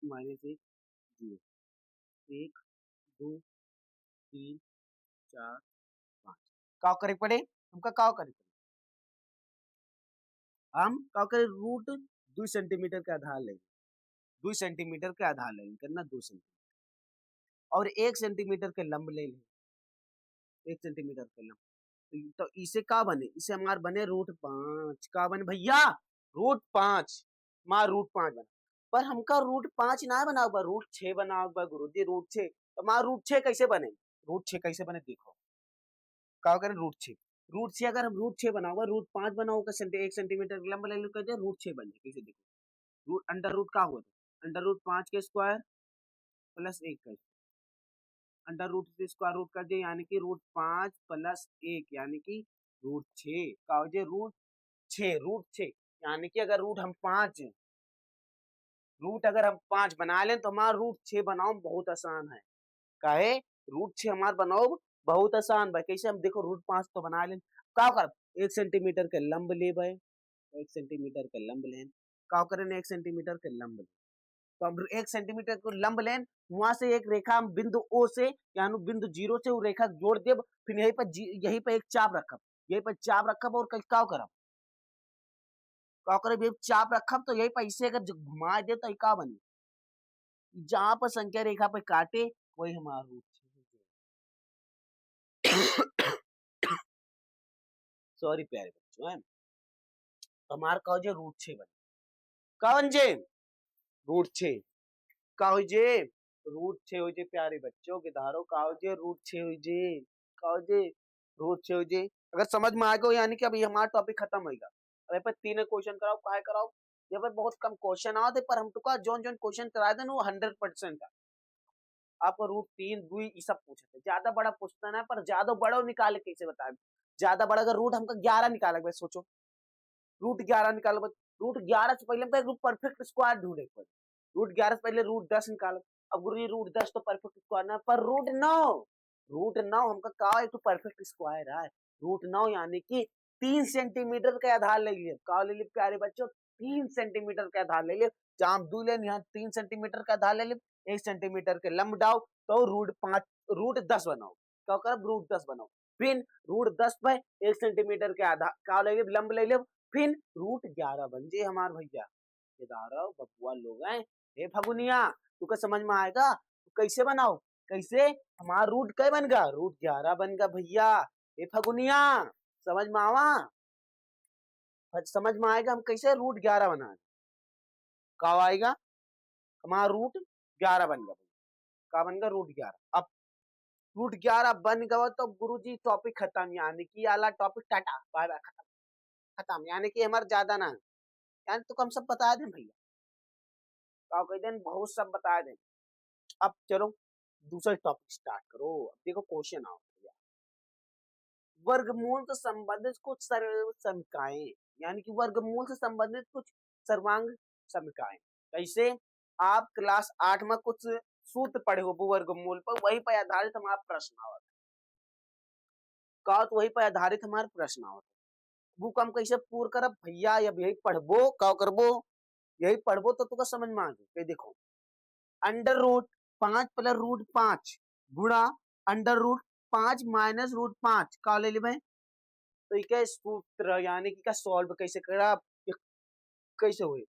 -1 0 1 2 3 4 5 का करे पड़े, हमका का करे पड़े, हम का करे रूट 2 सेंटीमीटर के आधार ले, 2 सेंटीमीटर के आधार ले करना 2 सेंटीमीटर और 1 सेंटीमीटर के लंब ले लें, 1 सेंटीमीटर के लंब, तो इसे का बने, इसे हमारे बने रूट 5 का बने भैया रूट 5 मार रूट 5 बना, पर हमका रूट 5 ना बनाओ बा रूट 6 बनाओ बा गुरुजी रूट 6, तो हमारा रूट 6 कैसे बने, रूट 6 कैसे बने देखो, का करें रूट 6, रूट 6 अगर हम रूट 6 बनाओगे रूट 5 बनाओगे 1 सेंटीमीटर लंबा ले लो कहते रूट 6 बन जाए, कैसे देखो रूट अंडर रूट का होता है अंडर रूट 5 के स्क्वायर प्लस 1 का अंडर रूट से स्क्वायर रूट कर दिया यानी कि रूट 5 प्लस 1 यानी कि रूट 6 का हो जाए रूट 6 यानी कि अगर रूट हम 5 रूट अगर हम 5 बना लें तो हमारा रूट 6 बनाओ बहुत आसान है। काहे रूट 6 हमारा बनाओ बहुत आसान भाई। कैसे हम देखो रूट 5 तो बना लें, का कर 1 सेंटीमीटर के लंब ले भाई, 1 सेंटीमीटर के लंब लें, का करें 1 सेंटीमीटर के लंब। तो हम 1 सेंटीमीटर को लंब लें, वहां से एक रेखा हम बिंदु ओ से यानी बिंदु 0 से वो रेखा जोड़ देब, फिर यहीं पर एक चाप रखब, यहीं पर चाप रखब और का करब, का करब ये चाप रखब तो यही पैसे अगर घुमा दे तो का बनी, जहां पर संख्या रेखा पे काटे वही हमारा रूट। सॉरी प्यारे बच्चों, है हमार का हो जे रूट 6 बने, का बन जे रूट 6, का हो जे रूट 6 हो जे प्यारे बच्चों के धारो, का हो जे रूट 6 हो जे, का हो जे रूट 6 हो जे। अगर समझ में आ गया यानी कि अभी हमारा टॉपिक खत्म होगा। अरे पर 3 क्वेश्चन कराओ, काहे कराओ, ये पर बहुत कम क्वेश्चन आते, पर हम तो का जोन जोन क्वेश्चन करा देन वो 100% है। आपको रूट 3 2 ये सब पूछे थे, ज्यादा बड़ा पूछता ना, पर ज्यादा बड़ा निकाले कैसे बताए, ज्यादा बड़ा अगर रूट हमका 11 निकाला भाई, सोचो रूट 11 निकालो, रूट 11 से पहले हमका रूट परफेक्ट स्क्वायर ढूंढे, रूट 11 से पहले रूट 10 निकालो। अब गुरु रूट 10 तो परफेक्ट स्क्वायर ना, पर रूट 9 हमका का एक तो परफेक्ट स्क्वायर है। रूट 9 यानी कि 3 सेंटीमीटर का आधार ले लिए, का ले लिए प्यारे बच्चों, 3 सेंटीमीटर का आधार ले लिए, जहां हम दू लेन यहाँ 3 सेंटीमीटर का आधार ले लिए, 1 सेंटीमीटर के लंब डाओ तो रूट 10 बनाओ, क्या कर रूट 10 बनाओ, फिर रूट 10 पे 1 सेंटीमीटर के आधार का ले लिए लंब ले लिए, फिर रूट 11 बन जे हमार भैया। केदारव बबुआ लोग हैं, हे फगुनिया तुका समझ में आएगा, तो कैसे बनाओ, कैसे हमारा रूट क्या बन गया, रूट 11 बन गया भैया। हे फगुनिया समझ में आवा, समझ में आएगा हम कैसे रूट 11 बना, कब आएगा हमारा रूट 11 बन गया, का बन गया रूट 11। अब रूट 11 बन गया तो गुरुजी टॉपिक खत्म, यानी कि आला टॉपिक टाटा बाय बाय खत्म, खत्म यानी कि हमारे ज्यादा ना, यानी तो हम सब बता दें भैया, का कह दें बहुत सब बता दें। अब चलो दूसरा टॉपिक स्टार्ट करो, अब देखो क्वेश्चन आओ भैया, वर्गमूल से संबंधित कुछ समीकरण, यानी कि वर्गमूल से संबंधित कुछ सर्वांग समीकरण, कैसे आप क्लास 8 में कुछ सूत्र पढ़े हो वर्गमूल पर, वही पर आधारित हमारा प्रश्न आवत का, तो वही पर आधारित हमारा प्रश्न आवत बुक हम कैसे पूर्ण करब भैया, अब यही पढ़बो का करबो, यही पढ़बो तो तुका समझ में आ गए। देखो अंडर रूट 5 प्लस रूट 5 गुणा अंडर रूट 5 माइनस रूट 5 का ले ली भाई, तो ये क्या सूत्र यानी कि क्या सॉल्व कैसे करा, कैसे हुए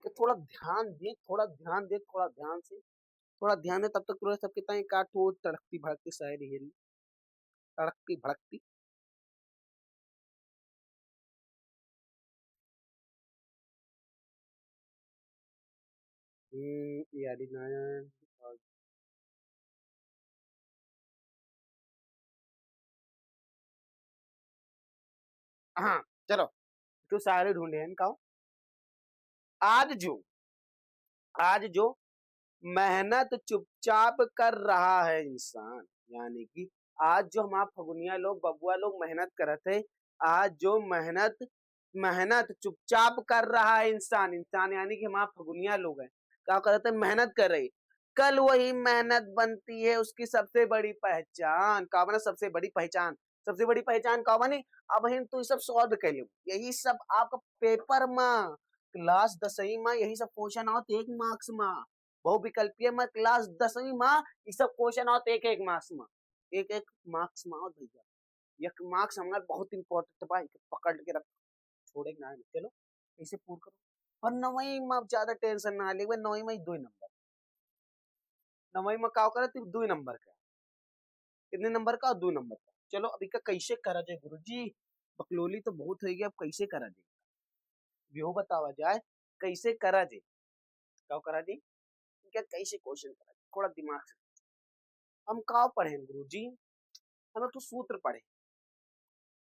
कि थोड़ा ध्यान दे, थोड़ा ध्यान दे, थोड़ा ध्यान से, थोड़ा ध्यान दे, तब तक पूरा सब कितना काटो तड़कती भड़कती शायरी है, तड़कती भड़कती। यारी नारायण, हाँ चलो तो सारे ढूंढे हैं इनका। आज जो आज जो मेहनत चुपचाप कर रहा है इंसान, यानी कि आज जो हमारा फगुनिया लोग बबुआ लोग मेहनत करते हैं, आज जो मेहनत मेहनत चुपचाप कर रहा है इंसान, इंसान यानी कि हमारा फगुनिया लोग हैं, क्या करते हैं मेहनत कर रही, कल वही मेहनत बनती है उसकी सबसे बड़ी पहचान, का बना सबसे बड़ी पहचान, सबसे बड़ी पहचान का बनी। अब हम तो ये सब सॉल्व कर लो, यही सब आपका पेपर में क्लास 10वीं में यही सब क्वेश्चन आओ 1 मार्क्स में, बहुविकल्पीय में क्लास 10वीं में ये सब क्वेश्चन आओ 1 मार्क्स में, 1 मार्क्स में आओ भैया, 1 मार्क्स हमारा बहुत इंपॉर्टेंट बा, पकड़ के रख, छोड़ेगा ना, चलो ऐसे पूर्ण करो। और 9वीं में ज्यादा टेंशन ना ले, 9वीं में 2 नंबर, 9वीं में का करे 2 नंबर का, कितने नंबर का 2 नंबर का। चलो अभी का कैसे करा जाए गुरुजी, बकलोली तो बहुत हो गई, अब कैसे करा जाए, वो बतावा जाए कैसे करा जाए, क्या करा जाए, क्या कैसे क्वेश्चन करा जाए, थोड़ा दिमाग से। हम का पढ़े गुरुजी, हम एक तो सूत्र पढ़े,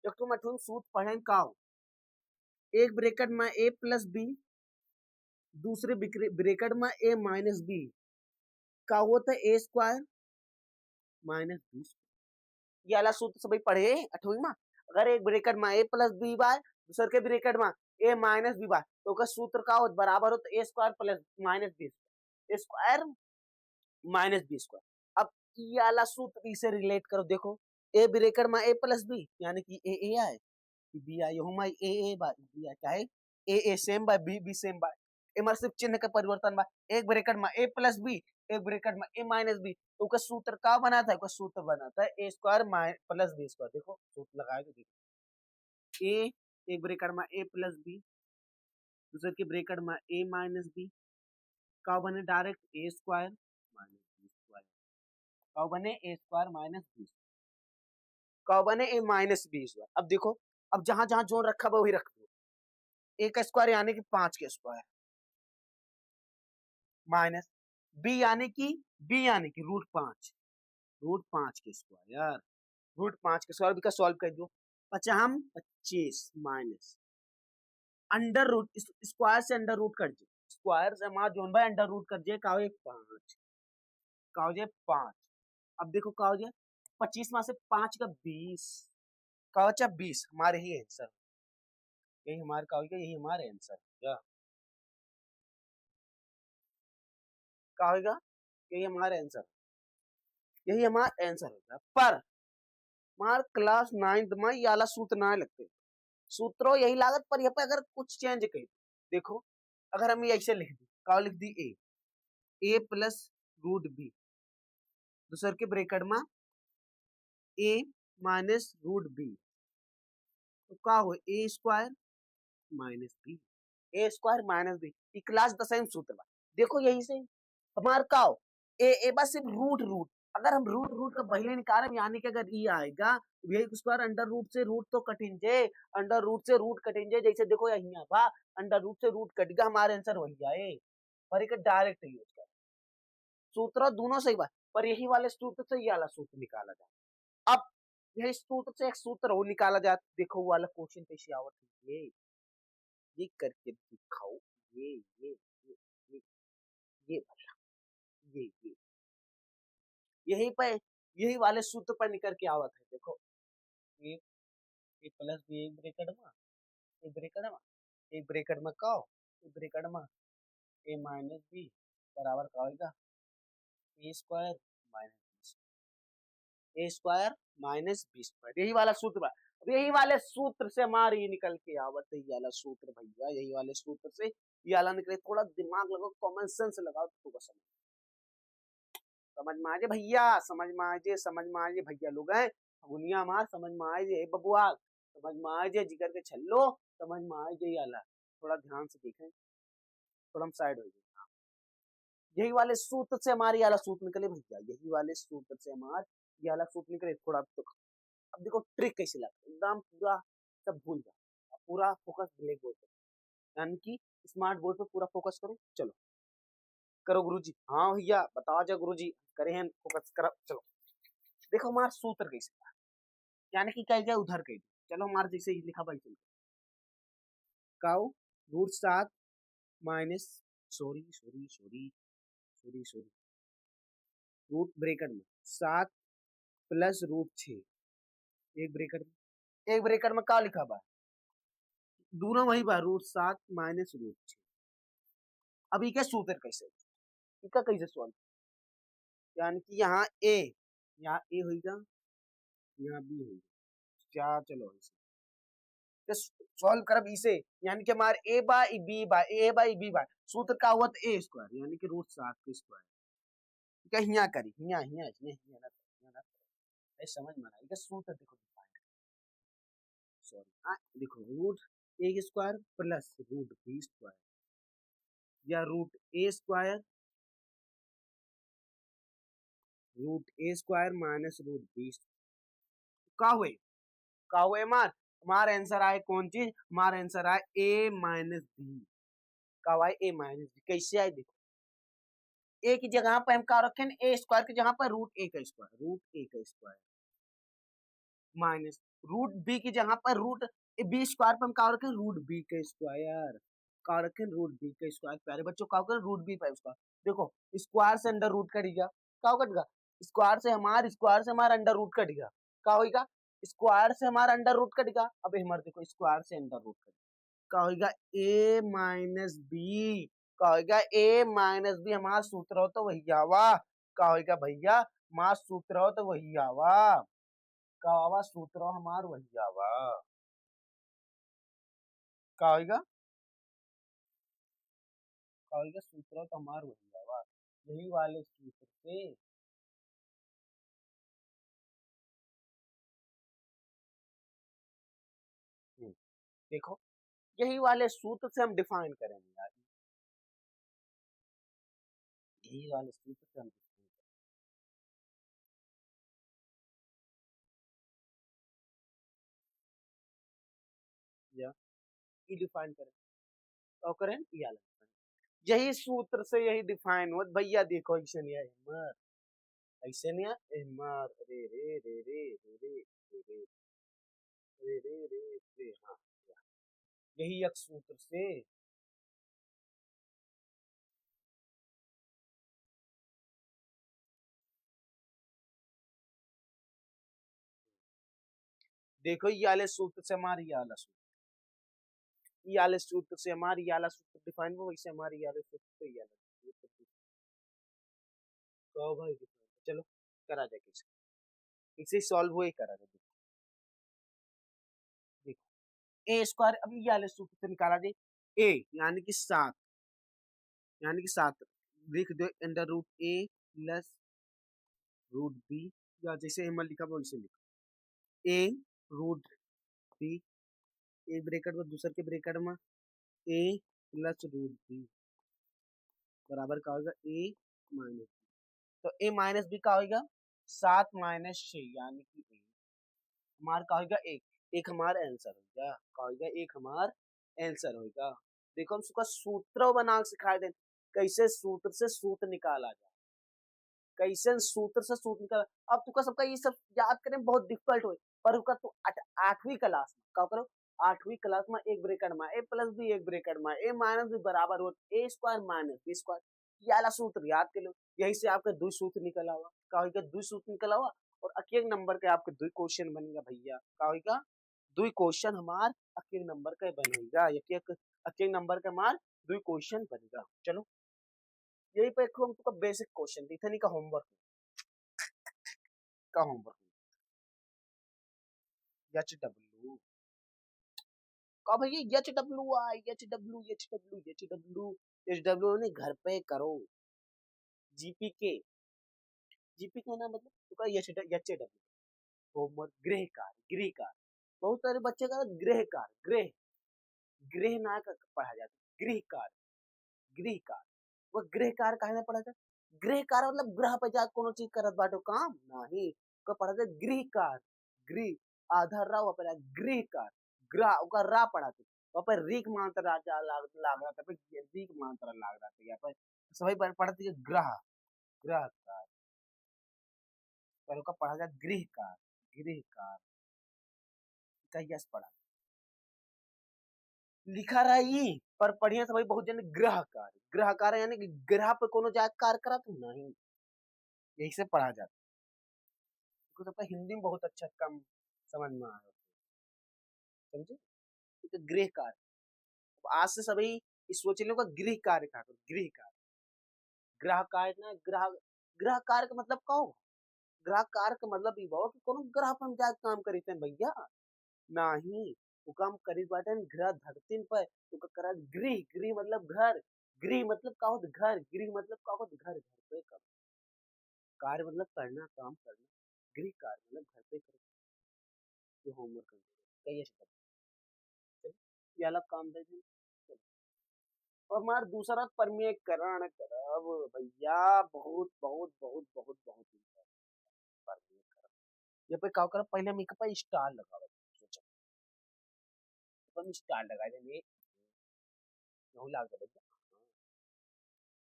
एक तो मैं सूत्र पढ़े का हो, एक ब्रैकेट में a प्लस बी, दूसरे ब्रैकेट में a माइनस बी, का होता है a स्क्वायर माइनस बी, ये वाला सूत्र सभी पढ़े 8वीं में। अगर एक ब्रैकेट में a प्लस बी बाय दूसरे के ब्रैकेट में ए माइनस बी बार, तो का सूत्र का बराबर हो तो A square plus minus B square minus B square. अब ये वाला सूत्र इसे रिलेट करो, देखो ए ब्रेकर में ए प्लस बी यानी कि ए आए बी आई हो माई ए बाय बी आई क्या है A same by B same by A मार सिर्फ चिन्ह का परिवर्तन बा, एक ब्रैकेट में ए प्लस बी एक ब्रैकेट में ए माइनस बी, तो उसका सूत्र का बना था, सूत्र बना था ए स्क्वायर प्लस बी स्क्वायर। देखो सूत्र लगाए तो देखो ए एक ब्रैकेट में ए प्लस बी दूसरे के ब्रैकेट में ए माइनस बी का बने डायरेक्ट ए स्क्वायर माइनस बी स्क्वायर का बने ए स्क्वायर माइनस बी का बने ए माइनस बी स्क्वायर। अब देखो अब जहां जहां जोन रखा है वही रख दो, ए का स्क्वायर यानी कि 5 के स्क्वायर माइनस बी यानी कि रूट 5 के स्क्वायर रूट 5 के स्क्वायर भी का सॉल्व कर दो 25 माइनस अंडर रूट स्क्वायर से अंडर रूट कर दे, स्क्वायर से हमारा जोन भाई अंडर रूट कर दे का हो 5 का हो जाए 5। अब देखो का हो जाए 25 में से 5 का 20 का हो जाए 20, हमारे ही आंसर यही हमारे का हो गया, यही हमारे आंसर क्या का होगा, यही हमारा आंसर होगा। पर हमारे क्लास 9th में ये वाला सूत्र ना लगते, सूत्रों यही लागत पर यहाँ पे अगर कुछ चेंज कर देखो, अगर हम ये ऐसे लिख दी का लिख दी ए प्लस रूट बी दूसरे के ब्रैकेट में ए माइनस रूट बी तो का हो ए स्क्वायर माइनस बी ए स्क्वायर माइनस बी क्लास 10 सूत्र बा। देखो यही से हमारे का हो ए बस सिर्फ रूट अगर हम रूट का पहले निकाल यानी कि अगर ई आएगा यही स्क्वायर अंडर रूट से रूट तो कटिंजे अंडर रूट से रूट कटिंजे, जैसे देखो यहाँ बा अंडर रूट से रूट कटेगा हमारे आंसर वही जाए, पर एक डायरेक्ट यूज कर सूत्र दोनों सही बात, पर यही वाले सूत्र से ये वाला सूत्र निकाला जाए। अब यही सूत्र से एक सूत्र और निकाला जाए, देखो वाला क्वेश्चन कैसे आवत है ये करके दिखाओ ये वाला ये यही पे यही वाले सूत्र पर निकल के आवत है। देखो ए प्लस बी एक ब्रैकेट में का एक ब्रैकेट में ए माइनस बी बराबर का होगा ए स्क्वायर माइनस बी स्क्वायर, यही वाला सूत्र बा। अब यही वाले सूत्र से हमारे ये निकल के आवत है ये वाला सूत्र भैया, यही वाले सूत्र से ये वाला निकले। थोड़ा दिमाग लगाओ कॉमन सेंस लगाओ तो समझ में आ जाए भैया, समझ में आ जाए भैया लोग हैं दुनिया मार समझ में आ जाए बबुआ, समझ में आ जाए जिगर के छल्लो, समझ में आ जाए आला। थोड़ा ध्यान से देखें, थोड़ा हम साइड हो जाए। यही वाले सूत्र से हमारे वाला सूत्र निकले भैया, यही वाले सूत्र से हमारे ये वाला सूत्र निकले। थोड़ा तो अब देखो ट्रिक कैसे लगा, एकदम पूरा सब भूल जाओ, पूरा फोकस ब्लैक बोर्ड पे यानी कि स्मार्ट बोर्ड पे पूरा फोकस करो। चलो करो गुरुजी, हाँ भैया बताओ जा गुरुजी करे हैं फोकस करो। चलो देखो हमारा सूत्र कैसे था, यानी कि कह गया उधर कह चलो हमारे जैसे ही लिखा भाई चलो काउ root 7 minus sorry root bracket में 7 प्लस रूट 6 एक ब्रेकर में का लिखा बा दोनों वही बा रूट 7 माइनस रूट 6। अब ये क्या सूत्र कैसे इसका कैसे सॉल्व, यानी कि यहाँ ए होगा यहाँ बी होगा क्या, चलो सॉल्व करब इसे यानी कि हमारे ए बाई बी बाय सूत्र का हुआ ए स्क्वायर यानी कि रूट 7 के स्क्वायर क्या हिया करी हिया समझ में आएगा सूत्र देखो सॉरी देखो root A square plus root B square या root A square minus root B का हुए मार हमारा आंसर आए कौन चीज, हमारा आंसर आए ए माइनस बी का आए ए माइनस बी। कैसे आए देखो ए की जगह पर हम क्या रखें ए स्क्वायर की जगह पर रूट ए का स्क्वायर माइनस रूट बी की जगह पर रूट बी स्क्वायर पर हम क्या रखें रूट बी का स्क्वायर का रखें रूट बी का स्क्वायर। प्यारे बच्चों क्या होगा रूट बी पर स्क्वायर, देखो स्क्वायर से अंडर रूट कटेगा क्या कटेगा स्क्वायर से हमारा अंडर रूट कटेगा क्या होगा स्क्वायर से हमारा अंडर रूट कटेगा। अब हमारे देखो स्क्वायर से अंडर रूट कटेगा क्या होगा a माइनस बी, क्या होगा a माइनस बी हमारा सूत्र हो तो वही आवा, क्या होगा भैया हमारा सूत्र हो तो वही आवा, क्या आवा सूत्र हो हमार वही आवा, क्या होगा, क्या होगा सूत्र हो तो हमार वही आवा, यही वाले सूत्र से देखो यही वाले सूत्र से हम डिफाइन करेंगे यार, यही वाले सूत्र से हम define करेंगे, या ये डिफाइन करें तो करें ये वाला define। यही सूत्र से यही डिफाइन हो भैया, देखो ऐसे नहीं है हिम्मत, ऐसे नहीं है हिम्मत, रे रे रे रे रे रे रे रे रे रे रे हाँ, यही एक सूत्र से देखो ये वाले सूत्र से हमारी ये वाला सूत्र, ये वाले सूत्र से हमारी ये वाला सूत्र डिफाइन हो, वैसे हमारी ये वाले सूत्र से ये वाला सूत्र तो भाई define। चलो करा जाए किसे, इसे सॉल्व हुए करा जाए, देखो ए स्क्वायर, अभी ये वाले सूत्र से निकाला जाए, ए यानी कि 7, यानी कि 7 लिख दो अंडर रूट ए प्लस रूट बी, या जैसे हमने लिखा वो वैसे लिखो, ए रूट बी, एक ब्रैकेट में दूसरे के ब्रैकेट में ए प्लस रूट बी बराबर का होगा ए माइनस, तो ए माइनस बी का होगा 7 माइनस 6 यानी कि ए, हमारा का होगा एक, एक हमारा आंसर होगा, का होगा एक हमारा आंसर होगा। देखो हम उसका सूत्र बना के सिखाए दें, कैसे सूत्र से सूत्र निकाला जाए, कैसे सूत्र से सूत्र निकाला। अब तुका सबका ये सब याद करें बहुत डिफिकल्ट हो, पर उसका तो 8वीं क्लास में क्या करो, 8वीं क्लास में एक ब्रैकेट में ए प्लस बी, एक ब्रैकेट में ए माइनस बी बराबर हो ए स्क्वायर माइनस बी स्क्वायर, ये वाला सूत्र याद कर लो, यही से आपका दो सूत्र निकला हुआ, का होगा दो सूत्र निकला हुआ, और एक नंबर के आपके दो क्वेश्चन बनेगा भैया, का होगा दो क्वेश्चन हमार एक नंबर का बनेगा, एक नंबर का हमार दो क्वेश्चन बनेगा। चलो यही पे हम तुका बेसिक क्वेश्चन दी थे, नहीं का होमवर्क, का होमवर्क एच डब्ल्यू, का भैया H W I, H W H W H W H W ने घर पे करो, जीपी के, जीपी का ना मतलब तुका एच एच डब्ल्यू होमवर्क, गृह कार्य, गृह कार्य, बहुत सारे बच्चे का गृह कार्य, गृह गृह ना पढ़ा जाता, गृह कार्य, गृह कार्य, वो गृह कार्य काहे ना पढ़ा जाता, गृह कार्य मतलब ग्रह पे जा कोनो चीज करत बाटो काम नहीं, को पढ़ा जाता गृह कार्य, गृह आधार रा पर गृह कार्य, ग्रह का रा पढ़ाते, वहाँ पर रीक मात्रा लाग रहा था, रीक मात्रा लाग रहा था, यहाँ पर सभी पढ़ती है ग्रह, ग्रह कार्य, पर का पढ़ा जाता गृह कार्य, गृह कार्य का यस पढ़ा लिखा रहा ही, पर पढ़िया सब बहुत जन ग्रह कार्य, ग्रह कार्य यानी कि ग्रह पे कोनो जाके कार्य करा तो नहीं, यही से पढ़ा जाता है, तो सबका हिंदी में बहुत अच्छा कम समझ में आ रहा है, समझे, तो गृह कार्य, अब आज से सभी इस सोच लो का गृह कार्य का करो, गृह कार्य, ग्रह कार्य ना ग्रह, ग्रह कार्य का मतलब कहो, ग्रह कार्य का मतलब ये बहुत कि कोनो ग्रह पर हम जाके काम करीते हैं भैया, नहीं वो काम करी बाटे ग्रह धरती पर, तो करा गृह, गृह मतलब घर, गृह मतलब का होता घर, गृह मतलब का होता घर, घर पे करो, कार्य मतलब करना काम करना, गृह कार्य मतलब घर पे करो, जो होमवर्क करना कहिए चलो ये अलग काम दे दें, और हमारा दूसरा परमीकरण करब भैया, बहुत बहुत बहुत बहुत बहुत परमीकरण, ये पे का करब पहले हम एक पे स्टार लगावे, सोचा अपन स्टार लगा देंगे, नहीं लाग भैया,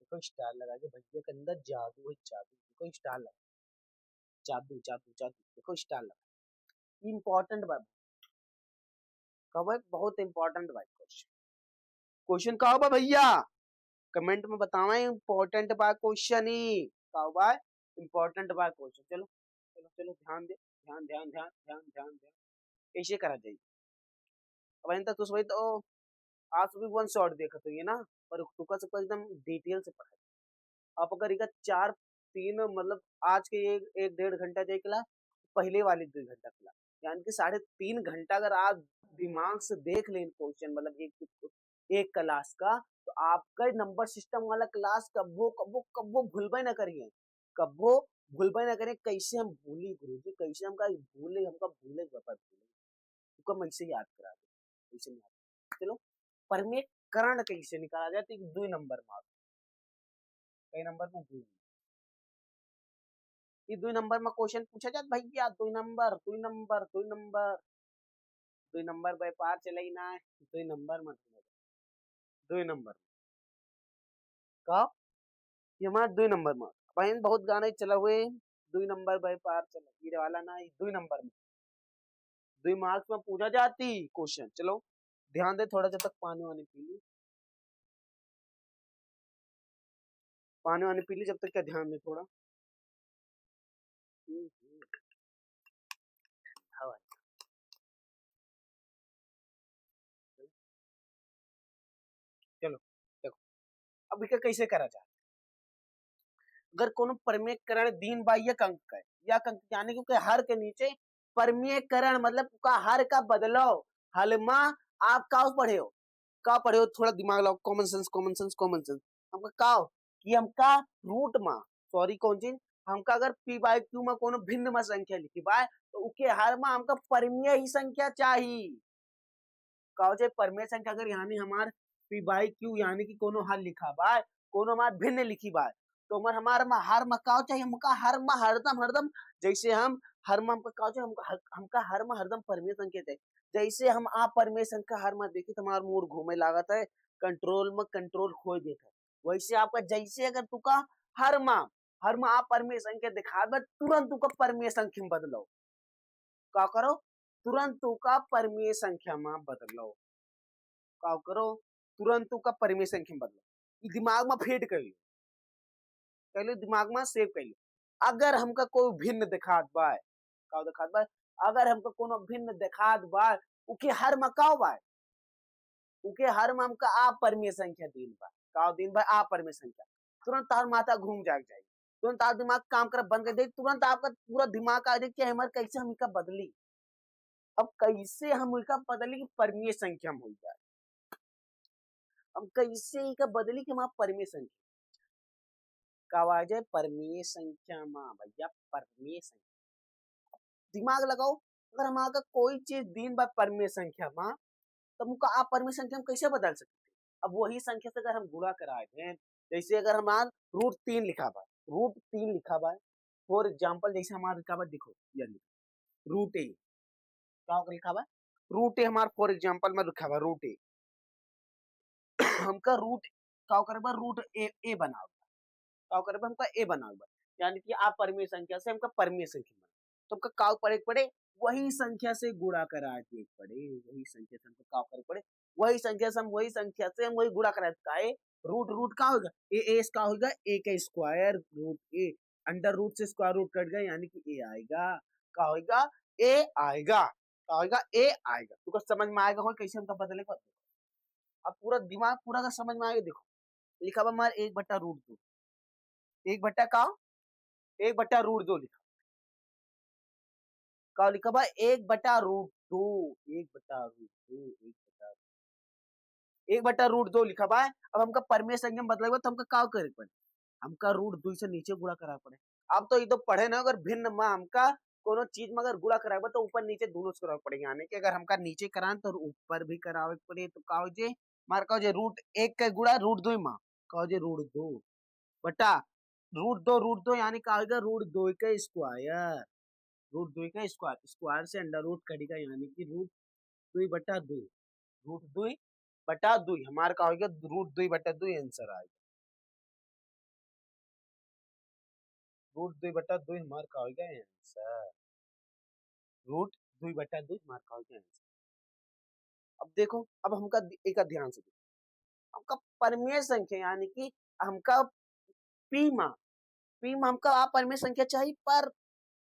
देखो स्टार लगा के भैया के अंदर जादू है, जादू, देखो स्टार लगा, जादू जादू जादू, देखो स्टार लगा, इम्पोर्टेंट बात, कब है बहुत इंपॉर्टेंट बात, क्वेश्चन, क्वेश्चन का होगा भैया, कमेंट में बतावा इम्पोर्टेंट बा क्वेश्चन ही, का होगा इम्पोर्टेंट बा क्वेश्चन, चलो चलो चलो ध्यान दे, ध्यान ध्यान ध्यान ध्यान ध्यान ध्यान, कैसे करा जाए, अब इन तक तो समझ तो आप सभी वन शॉट देखा तो ये ना, पर तुका सबका एकदम डिटेल से पढ़ा। आप अगर इका 4-3 मतलब आज के एक 1.5 घंटा देखला, पहले वाले 2 घंटा खिला, यानी कि 3.5 घंटा अगर आप दिमाग से देख लें क्वेश्चन, मतलब एक क्लास का, तो आपका नंबर सिस्टम वाला क्लास कब्बो भूलबे ना करिए, कब्बो भूलबे ना करें। कैसे हम भूली गुरुजी, कैसे हमका भूले, हमका भूले बाबा भूले, तुका मैं इसे याद करा दे, कैसे नहीं याद। चलो, परमीकरण कैसे निकाला जाए, तो 2 नंबर में, कई नंबर में 2 ये 2 नंबर में क्वेश्चन पूछा जाता भैया, 2 नंबर 2 नंबर 2 नंबर 2 नंबर व्यापार चले ना, 2 नंबर में 2 नंबर का, ये हमारा 2 नंबर में बहन बहुत गाने चला हुए, 2 नंबर व्यापार चला, ये वाला ना 2 नंबर में 2 मार्क्स में पूछा जाती क्वेश्चन। चलो ध्यान दे थोड़ा, जब तक पानी वानी पी ली, पानी वानी पी ली, जब तक क्या ध्यान दे थोड़ा। हवा चलो देखो, अब इका कैसे करा जाए। अगर कोनो परमीकरण दीन बाह्यक अंक है, या अंक यानी कि हर के नीचे परमीकरण मतलब का हर का बदलाव, हलमा आप का पढ़े हो, का पढ़े हो, थोड़ा दिमाग लगाओ, common sense common sense common sense. हमका का कि हमका रूट में, सॉरी कौन चीज, हमका अगर पी बाई क्यू में कोनो भिन्न में संख्या लिखी बाय, तो उके हर में हमका परमीय ही संख्या चाहिए। का हो जाए परमेय संख्या, अगर यानी हमार पी बाई क्यू यानी कि कोनो हल लिखा बाय, कोनो हमार भिन्न लिखी बाय, तो हमार में हर में का चाहिए, हमका हर में हरदम हरदम, जैसे हम हर में हमका का चाहिए, हमका हर में हरदम परमेय संख्या चाहिए। जैसे हम आप परमेय संख्या हर में देखी तो हमारा मूड घूमे लागत है, कंट्रोल में कंट्रोल खो देता है। वैसे आपका जैसे अगर तुका हर में आप परमेय संख्या दिखा दे, तुरंत तुका परमेय संख्या में बदलो, का करो, तुरंत तुका परमेय संख्या में बदलो, का करो, तुरंत का परमेय संख्या में बदलो, दिमाग में फेड कर लो, पहले दिमाग में सेव कर लो। अगर हमका कोई भिन्न दिखात बा, का दिखात बा, अगर हमका कोनो भिन्न दिखात बा, उके हर में का बा, उके हर में हमका आप परमेय संख्या दिन बा, का दिन बा आप परमेय संख्या, तुरंत तार माथा घूम जाग जाए, तुरंत आप दिमाग काम कर बंद कर दे, तुरंत आपका पूरा दिमाग आ जाए कि हमारे कैसे हम इका बदली, अब कैसे हम इका बदली कि परमेय संख्या में हो जाए, हम कैसे इका बदली कि हम परमेय संख्या कहा जाए, परमेय संख्या में भैया, परमेय संख्या दिमाग लगाओ। अगर हमारा कोई चीज दिन बार परमेय संख्या में, तो मुका आप परमेय संख्या में कैसे बदल सकते हैं। अब वही संख्या से अगर हम गुणा कराए हैं, जैसे अगर हमारा √3 लिखा बा, √3 लिखा बा, फॉर एग्जाम्पल जैसे हमारा लिखा बा, देखो √a, क्या लिखा बा, √a हमारा फॉर एग्जाम्पल में लिखा बा √a, हमका रूट का करबा √a बनाओ, का करबा हमका a बनाओ, यानी कि आप परमेय संख्या से हमका परमेय संख्या बना, तो हमका का पड़े पड़े, वही संख्या से गुणा करा के पड़े, वही संख्या से हमको का करे पड़े, वही संख्या से हम वही गुणा करा है, रूट रूट का होगा ए का होगा, a का square root a, under root से स्क्वायर रूट कट गया, यानी कि a आएगा, का होगा a आएगा, का होगा a आएगा। तो समझ में आएगा हो कैसे हमका बदलेगा, अब पूरा दिमाग पूरा का समझ में आएगा। देखो लिखा हुआ हमारे 1/√2, 1 का 1/√2 लिखा, का लिखा हुआ 1/√2, 1/√2, 1/√2 लिखा हुआ है। अब हमका परमेय संख्या में बदलेगा, तो हमका का करे पड़े, हमका √2 से नीचे गुणा करा पड़े। अब तो ये तो पढ़े ना, अगर भिन्न में हमका कोनो चीज में अगर गुणा कराएगा, तो ऊपर नीचे दोनों से करावे पड़ेगा, यानी कि अगर हमका नीचे करान तो ऊपर भी करावे पड़े, तो का हो जाए मार का हो जाए √1 का गुणा √2 में, का हो जाए √2 बटा √2 यानी का होगा √2 का स्क्वायर, √2 का स्क्वायर, स्क्वायर से अंडर रूट कटेगा, यानी कि √2/2, √2/2 हमारा का होगा √2/2 आंसर आएगा, √2/2 हमारा का होगा आंसर, √2/2 हमारा का होगा आंसर। अब देखो, अब हमका एक ध्यान से देखो, हमका परमेय संख्या यानी कि हमका पी में हमका परमेय संख्या चाहिए, पर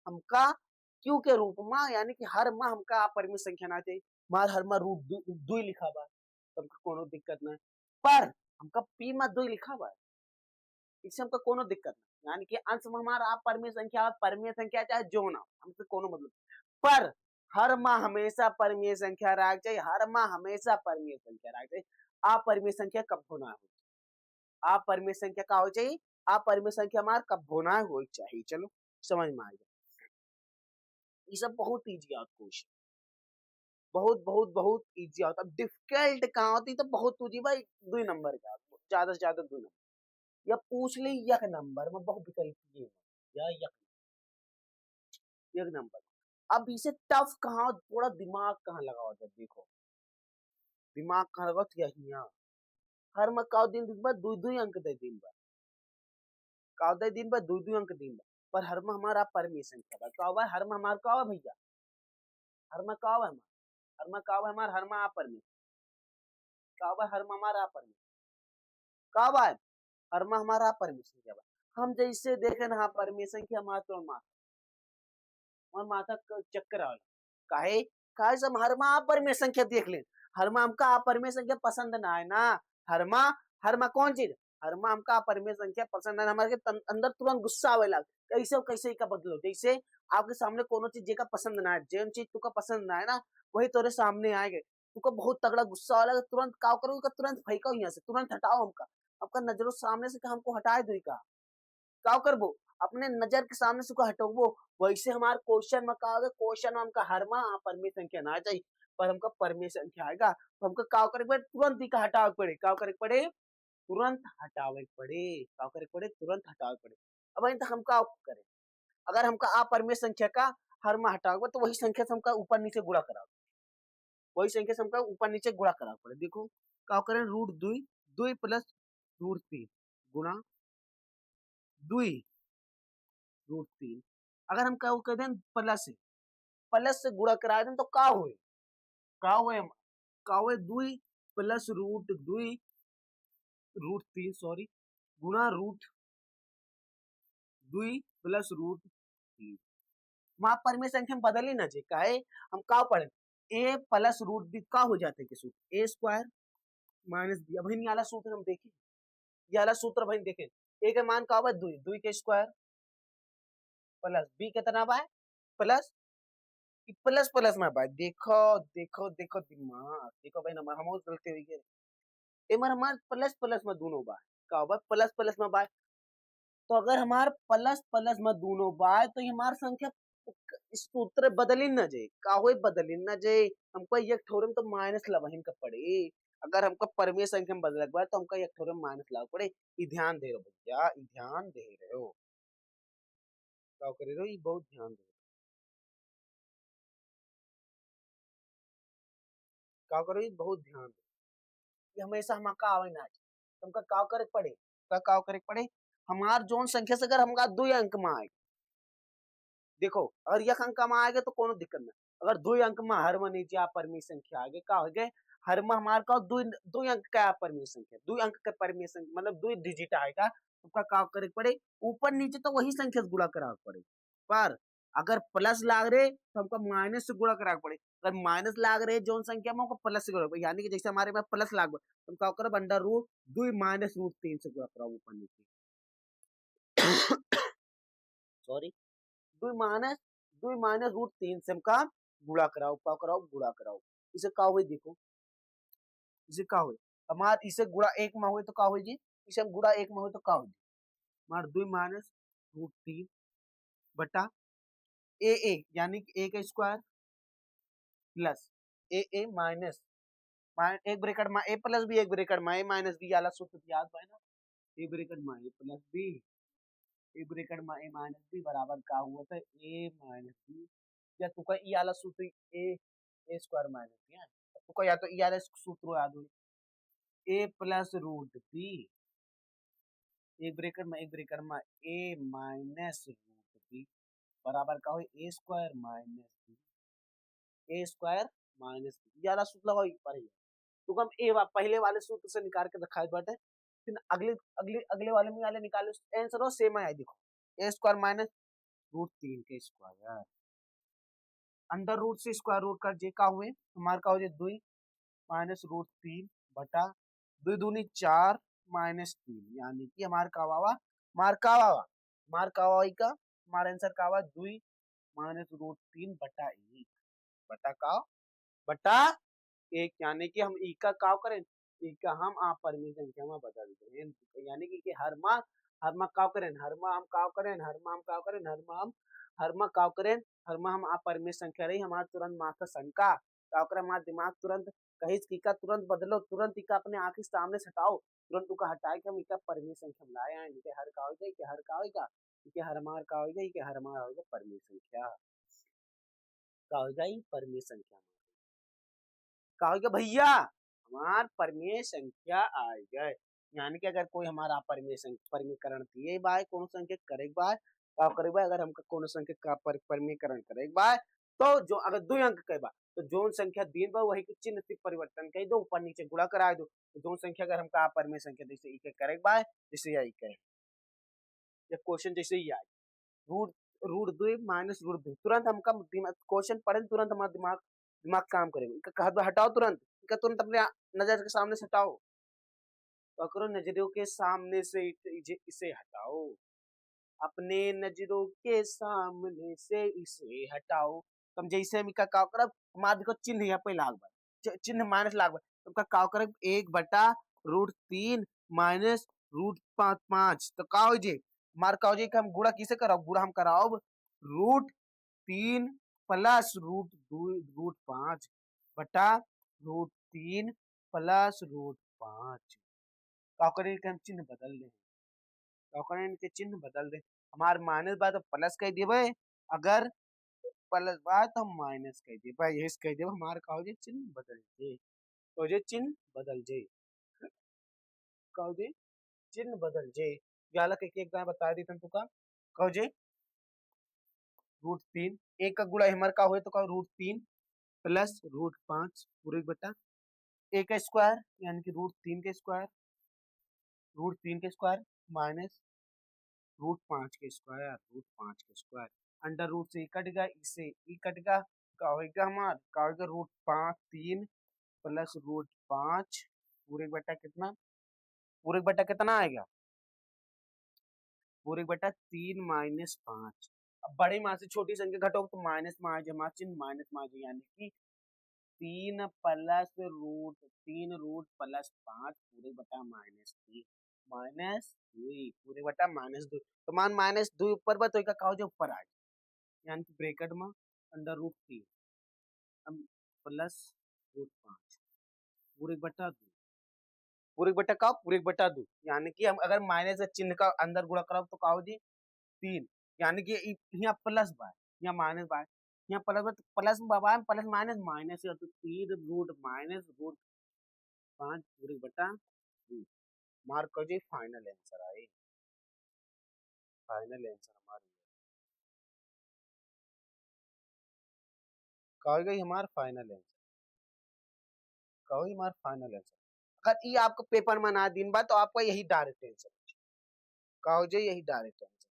हमका क्यू के रूप में, यानी कि हर में हमका परमेय संख्या ना चाहिए, मार हर में √2 लिखा बा, तो हमका कोनो दिक्कत नहीं, पर हमका p में 2 लिखा हुआ है, इससे हमका कोनो दिक्कत नहीं, यानी कि अंश में हमारा अपरिमेय संख्या चाहे जो ना, हमसे कोनो मतलब, पर हर माह हमेशा परिमेय संख्या रह चाहिए, हर माह हमेशा परिमेय संख्या रह चाहिए। अपरिमेय संख्या कब होना है, अपरिमेय संख्या का हो चाहिए, अपरिमेय संख्या हमार कब होना है हो चाहिए। चलो समझ में आ गया, ये सब बहुत इजी आता क्वेश्चन, बहुत बहुत बहुत इजी होता, डिफिकल्ट कहाँ होती तो बहुत तुझी भाई 2 नंबर का, ज्यादा से ज्यादा 2 नंबर, या पूछ ली 1 नंबर में बहुत विकल्प ये या 1 नंबर। अब इसे टफ कहाँ, थोड़ा दिमाग कहाँ लगाओ, जब देखो दिमाग कहाँ लगाओ, यही यहाँ हर में काउ दिन बाद 2 अंक दे दिन बाद, काउ दे दिन बाद 2 अंक दिन बाद, पर हर में हमारा परमिशन संख्या का हुआ, हर में हमारा का भैया, हर में का है, हर में का हमारा, हर में अपरिमेय का हुआ, हर में हमारा अपरिमेय का हुआ, हर में हमारा अपरिमेय संख्या बा। हम जैसे देखे ना परमेय संख्या मात्र और माथा चक्कर आ काहे, काहे सब हरमा अपरिमेय संख्या देख ले, हरमा हमका अपरिमेय संख्या पसंद ना है ना, हरमा हरमा कौन चीज, हरमा हमका अपरिमेय संख्या पसंद है, हमारे अंदर तुरंत गुस्सा आवे लग, कैसे कैसे का बदलो, जैसे आपके सामने कोनो चीज जेका पसंद ना है, जेन चीज तुका पसंद ना है ना, वही तोरे सामने आएगा, तुका बहुत तगड़ा गुस्सा आएगा, तुरंत का करो, तुरंत फेंको यहाँ से, तुरंत हटाओ हमका, आपका नजरों सामने से हमको हटाए दो का करबो, अपने नजर के सामने से हटोबो। वैसे हमारे क्वेश्चन में कहा, क्वेश्चन में हमका हर माह परमेय संख्या ना चाहिए, पर हमका परमेय संख्या आएगा, तो हमका का करे पड़े, तुरंत ही का हटावे पड़े, का करे पड़े, तुरंत हटावे पड़े, का करे पड़े, तुरंत हटावे पड़े। अब तो हम का करें, अगर हमका अपरिमेय संख्या का हर माह हटावे तो वही संख्या से हमका ऊपर नीचे गुणा करा, वही संख्या से हमका ऊपर नीचे गुणा करा पड़े। देखो का करें, √2 2 प्लस √3 गुणा 2 √3, अगर हम क्या कर दें प्लस से गुणा करा दें तो का हुए, का हुए 2 प्लस √3 सॉरी गुणा √2 प्लस √3, वहां परमेय संख्या बदल ही ना चाहिए, काहे हम का पढ़े a प्लस √b का हो जाते हैं सूत्र a स्क्वायर माइनस b। अब ये वाला सूत्र हम देखें, ये वाला सूत्र भाई देखें, a का मान का हुआ 2 के स्क्वायर प्लस b कितना बा प्लस प्लस प्लस में भाई, देखो देखो देखो दिमाग, देखो भाई नंबर हम गलती हुई है, एमर हमार प्लस प्लस में दोनों बा, का होगा प्लस प्लस में बा, तो अगर हमार प्लस प्लस में दोनों बा तो ये हमार संख्या सूत्र बदली ना जाए, का होए बदली ना जाए, हमको एक थोरम तो माइनस लवहिन का पड़े, अगर हमको परमेय संख्या में बदलक बा तो हमको एक थोरम माइनस लाना पड़े, ये ध्यान दे रहे हो भैया, ये ध्यान दे रहे हो, क्या कर रहे हो, ये बहुत ध्यान दे, क्या करो, ये बहुत ध्यान दे, ये हमेशा हम का आवे ना, हमका का करे पड़े, का करे पड़े, हमार जोन संख्या से अगर हमका 2 अंक में आए, देखो अगर 1 अंक में आएगा तो कोनो दिक्कत नहीं, अगर 2 अंक में हर में नीचे आप परमेय संख्या आगे का हो गए, हर में हमारे का 2 अंक का परमेय संख्या, 2 अंक का परमेय संख्या मतलब 2 डिजिट आएगा, उसका का करे पड़े, ऊपर नीचे तो वही संख्या से गुणा करा पड़े, पर अगर प्लस लाग रहे तो हमको माइनस से गुणा करा पड़े, अगर माइनस लाग रहे जोन संख्या में हमको प्लस से गुणा, यानी कि जैसे हमारे में प्लस लाग तो हम क्या करो अंडर रूट 2 माइनस √3 से गुणा करा ऊपर नीचे, सॉरी 2 माइनस से हमका गुणा कराओ, का कराओ गुणा कराओ, इसे का हुई देखो, इसे का हुई हमार, इसे गुणा 1 में हुए तो का हुई जी, इसे हम गुणा 1 में हुए तो का हुई हमार 2 माइनस √3 बटा ए यानी कि ए का स्क्वायर प्लस ए माइनस एक ब्रैकेट में ए प्लस बी, एक ब्रैकेट में ए माइनस बी, वाला सूत्र याद है ना, ए ब्रैकेट में A plus B, A bracket में ए माइनस बी बराबर का हुआ था ए माइनस बी, या तुका ई वाला सूत्र ए स्क्वायर माइनस बी है, तुका या तो ई वाला सूत्र याद हो, ए प्लस √बी, एक ब्रैकेट में ए माइनस √बी बराबर का हो ए स्क्वायर माइनस बी, ए स्क्वायर माइनस बी, ये वाला सूत्र लगाओ पर ही, तो हम ए पहले वाले सूत्र से निकाल के रखा है, फिर अगले अगले अगले वाले में वाले निकालो, आंसर हो सेम है, देखो ए स्क्वायर माइनस √3 के स्क्वायर अंडर रूट से स्क्वायर रूट कर जे का हुए हमारे का हो जाए 2 माइनस √3 बटा 2 दूनी 4 माइनस 3, यानी कि हमारे का आवा मार का हमारा आंसर का आवा 2 माइनस रूट 3 बटा 1 बटा का बटा 1, यानी कि हम ई का काव करें, ई का हम आप परिमेय संख्या में बदल दें, यानी कि हर माह काव करें, हर माह हम काव करें, हर माह हम काव करें, हर माह काव करें, हर माह हम अपरिमेय संख्या रही हमारा तुरंत माथा शंका काव करें, हमारा दिमाग तुरंत कहीं की का तुरंत बदलो, तुरंत इका अपने आंख के सामने से हटाओ, तुरंत उका हटाए के हम इका परिमेय संख्या में लाए आए, इनके हर का होगा, इनके हर का होगा, इनके हर मार का होगा, इनके हर मार होगा परिमेय संख्या का होगा, ये परिमेय संख्या का होगा भैया, हमार परिमेय संख्या आ गए, यानी कि अगर कोई हमारा परिमेयकरण दिए बाय कोनो संख्या करे बाय का करे बाय, अगर हमका कोनो संख्या का परिमेयकरण करे बाय तो जो अगर 2 अंक के बा तो जोन संख्या दी बा वही के चिन्ह से परिवर्तन कर दो, ऊपर नीचे गुणा करा दो, तो जोन संख्या अगर हमका परिमेय संख्या जैसे ई के करे बाय जैसे यही कहे, ये क्वेश्चन जैसे ही आए रूट रूट 2 माइनस रूट 2, तुरंत हमका क्वेश्चन पढ़े तुरंत हमारा दिमाग दिमाग काम करेगा, कहा हटाओ तुरंत, तुरंत अपने नजर के सामने से हटाओ, पकड़ो नजरों के सामने से इसे हटाओ, अपने नजरों के सामने से इसे हटाओ, तुम जैसे हम का करब हमारे देखो चिन्ह यहाँ पे लाग बा, चिन्ह माइनस लाग बा, तुमका का करब 1 बटा रूट 3 माइनस रूट 5 तो का हो जे हमार का हो जे कि हम गुणा किसे कराओ, गुणा हम कराओ रूट 3 प्लस रूट 2 रूट 5 बटा रूट 3 प्लस रूट 5, का करें कि हम चिन्ह बदल दें, का करें इनके चिन्ह बदल दें, हमार माइनस बा तो प्लस कह देवे, अगर प्लस बा तो हम माइनस कह देवे, यही कह देवे हमार का हो जे चिन्ह बदल जे, तो जे चिन्ह बदल जे, का हो जे चिन्ह बदल जे, याला के एक बार बता देतन तू का हो जे रूट 3 एक का गुणा हमार का हुए तो का रूट 3 प्लस रूट 5 पूरे बटा एक का स्क्वायर यानी कि रूट 3 के स्क्वायर माइनस रूट 5 के स्क्वायर अंडर रूट से कट गया, इससे ई कट गया, का होगा हमार का होगा रूट 5 3 प्लस रूट 5 पूरे बटा कितना, पूरे बटा कितना आएगा, पूरे बटा 3 माइनस 5, अब बड़ी मान से छोटी संख्या घटो तो माइनस में आ जाए, हमारा चिन्ह माइनस में आ जाए, यानी कि 3 रूट प्लस 5 पूरे बटा माइनस 2 पूरे बटा माइनस 2, तो मान माइनस 2 ऊपर बा तो का का हो जो ऊपर आ जाए, यानी कि ब्रैकेट में अंडर रूट 3 प्लस रूट 5 पूरे बटा 2, पूरे बटा का पूरे बटा 2, यानी कि हम अगर माइनस चिन्ह का अंदर गुणा करब तो का हो जी 3, यानी कि यहाँ प्लस बा यहाँ माइनस बा, यहाँ प्लस बा तो प्लस बा प्लस माइनस माइनस है तो 3 रूट माइनस रूट 5 पूरे बटा 2, मार्क कर जी फाइनल आंसर आए, फाइनल आंसर हमारा कह गई हमारा फाइनल आंसर, कहो हमारा फाइनल आंसर, अगर ये आपको पेपर में ना दिन बा तो आपका यही डायरेक्ट आंसर कहो जी, यही डायरेक्ट आंसर,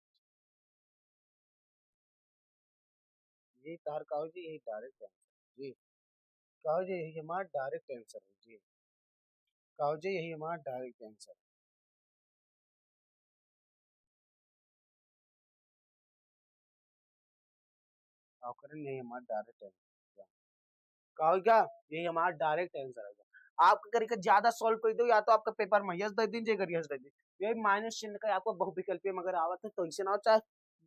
यही तार कहो जी, यही डायरेक्ट आंसर जी, कहो जी यही हमारा डायरेक्ट आंसर है जी, कहो जी यही हमारा डायरेक्ट आंसर, कहो करें यही हमारा डायरेक्ट आंसर, कहो क्या यही हमारा डायरेक्ट आंसर है, आप करके ज्यादा सॉल्व कर दो या तो आपका पेपर में यस दे दीजिए, अगर यस दे दीजिए यही माइनस चिन्ह का आपको बहुविकल्पीय अगर आवत है तो इसे ना हो, चाहे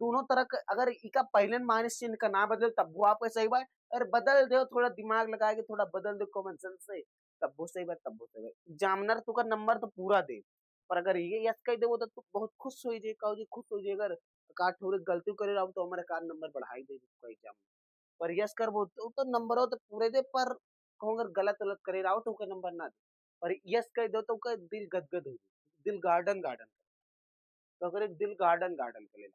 दोनों तरह का अगर इका पहले माइनस चिन्ह का ना बदल तब वो आपका सही बात, अगर बदल दो थोड़ा दिमाग लगा के थोड़ा बदल दो कॉमन सेंस से तब वो सही बात, तब वो सही बात, एग्जामिनर तो का नंबर तो पूरा दे, पर अगर ये यस कह दे वो तो तू बहुत खुश हो जाए, कहो जी खुश हो जाए, अगर का थोड़ी गलती करे रहा तो हमारे कार नंबर बढ़ाई दे एग्जाम, पर यस कर वो तो नंबर हो तो पूरे दे, पर कहूँ अगर गलत गलत करे रहा हो तो उसका नंबर ना दे, पर यस कह दो तो उसका दिल गदगद हो जाए, दिल गार्डन गार्डन, तो अगर एक दिल गार्डन गार्डन कर लेना,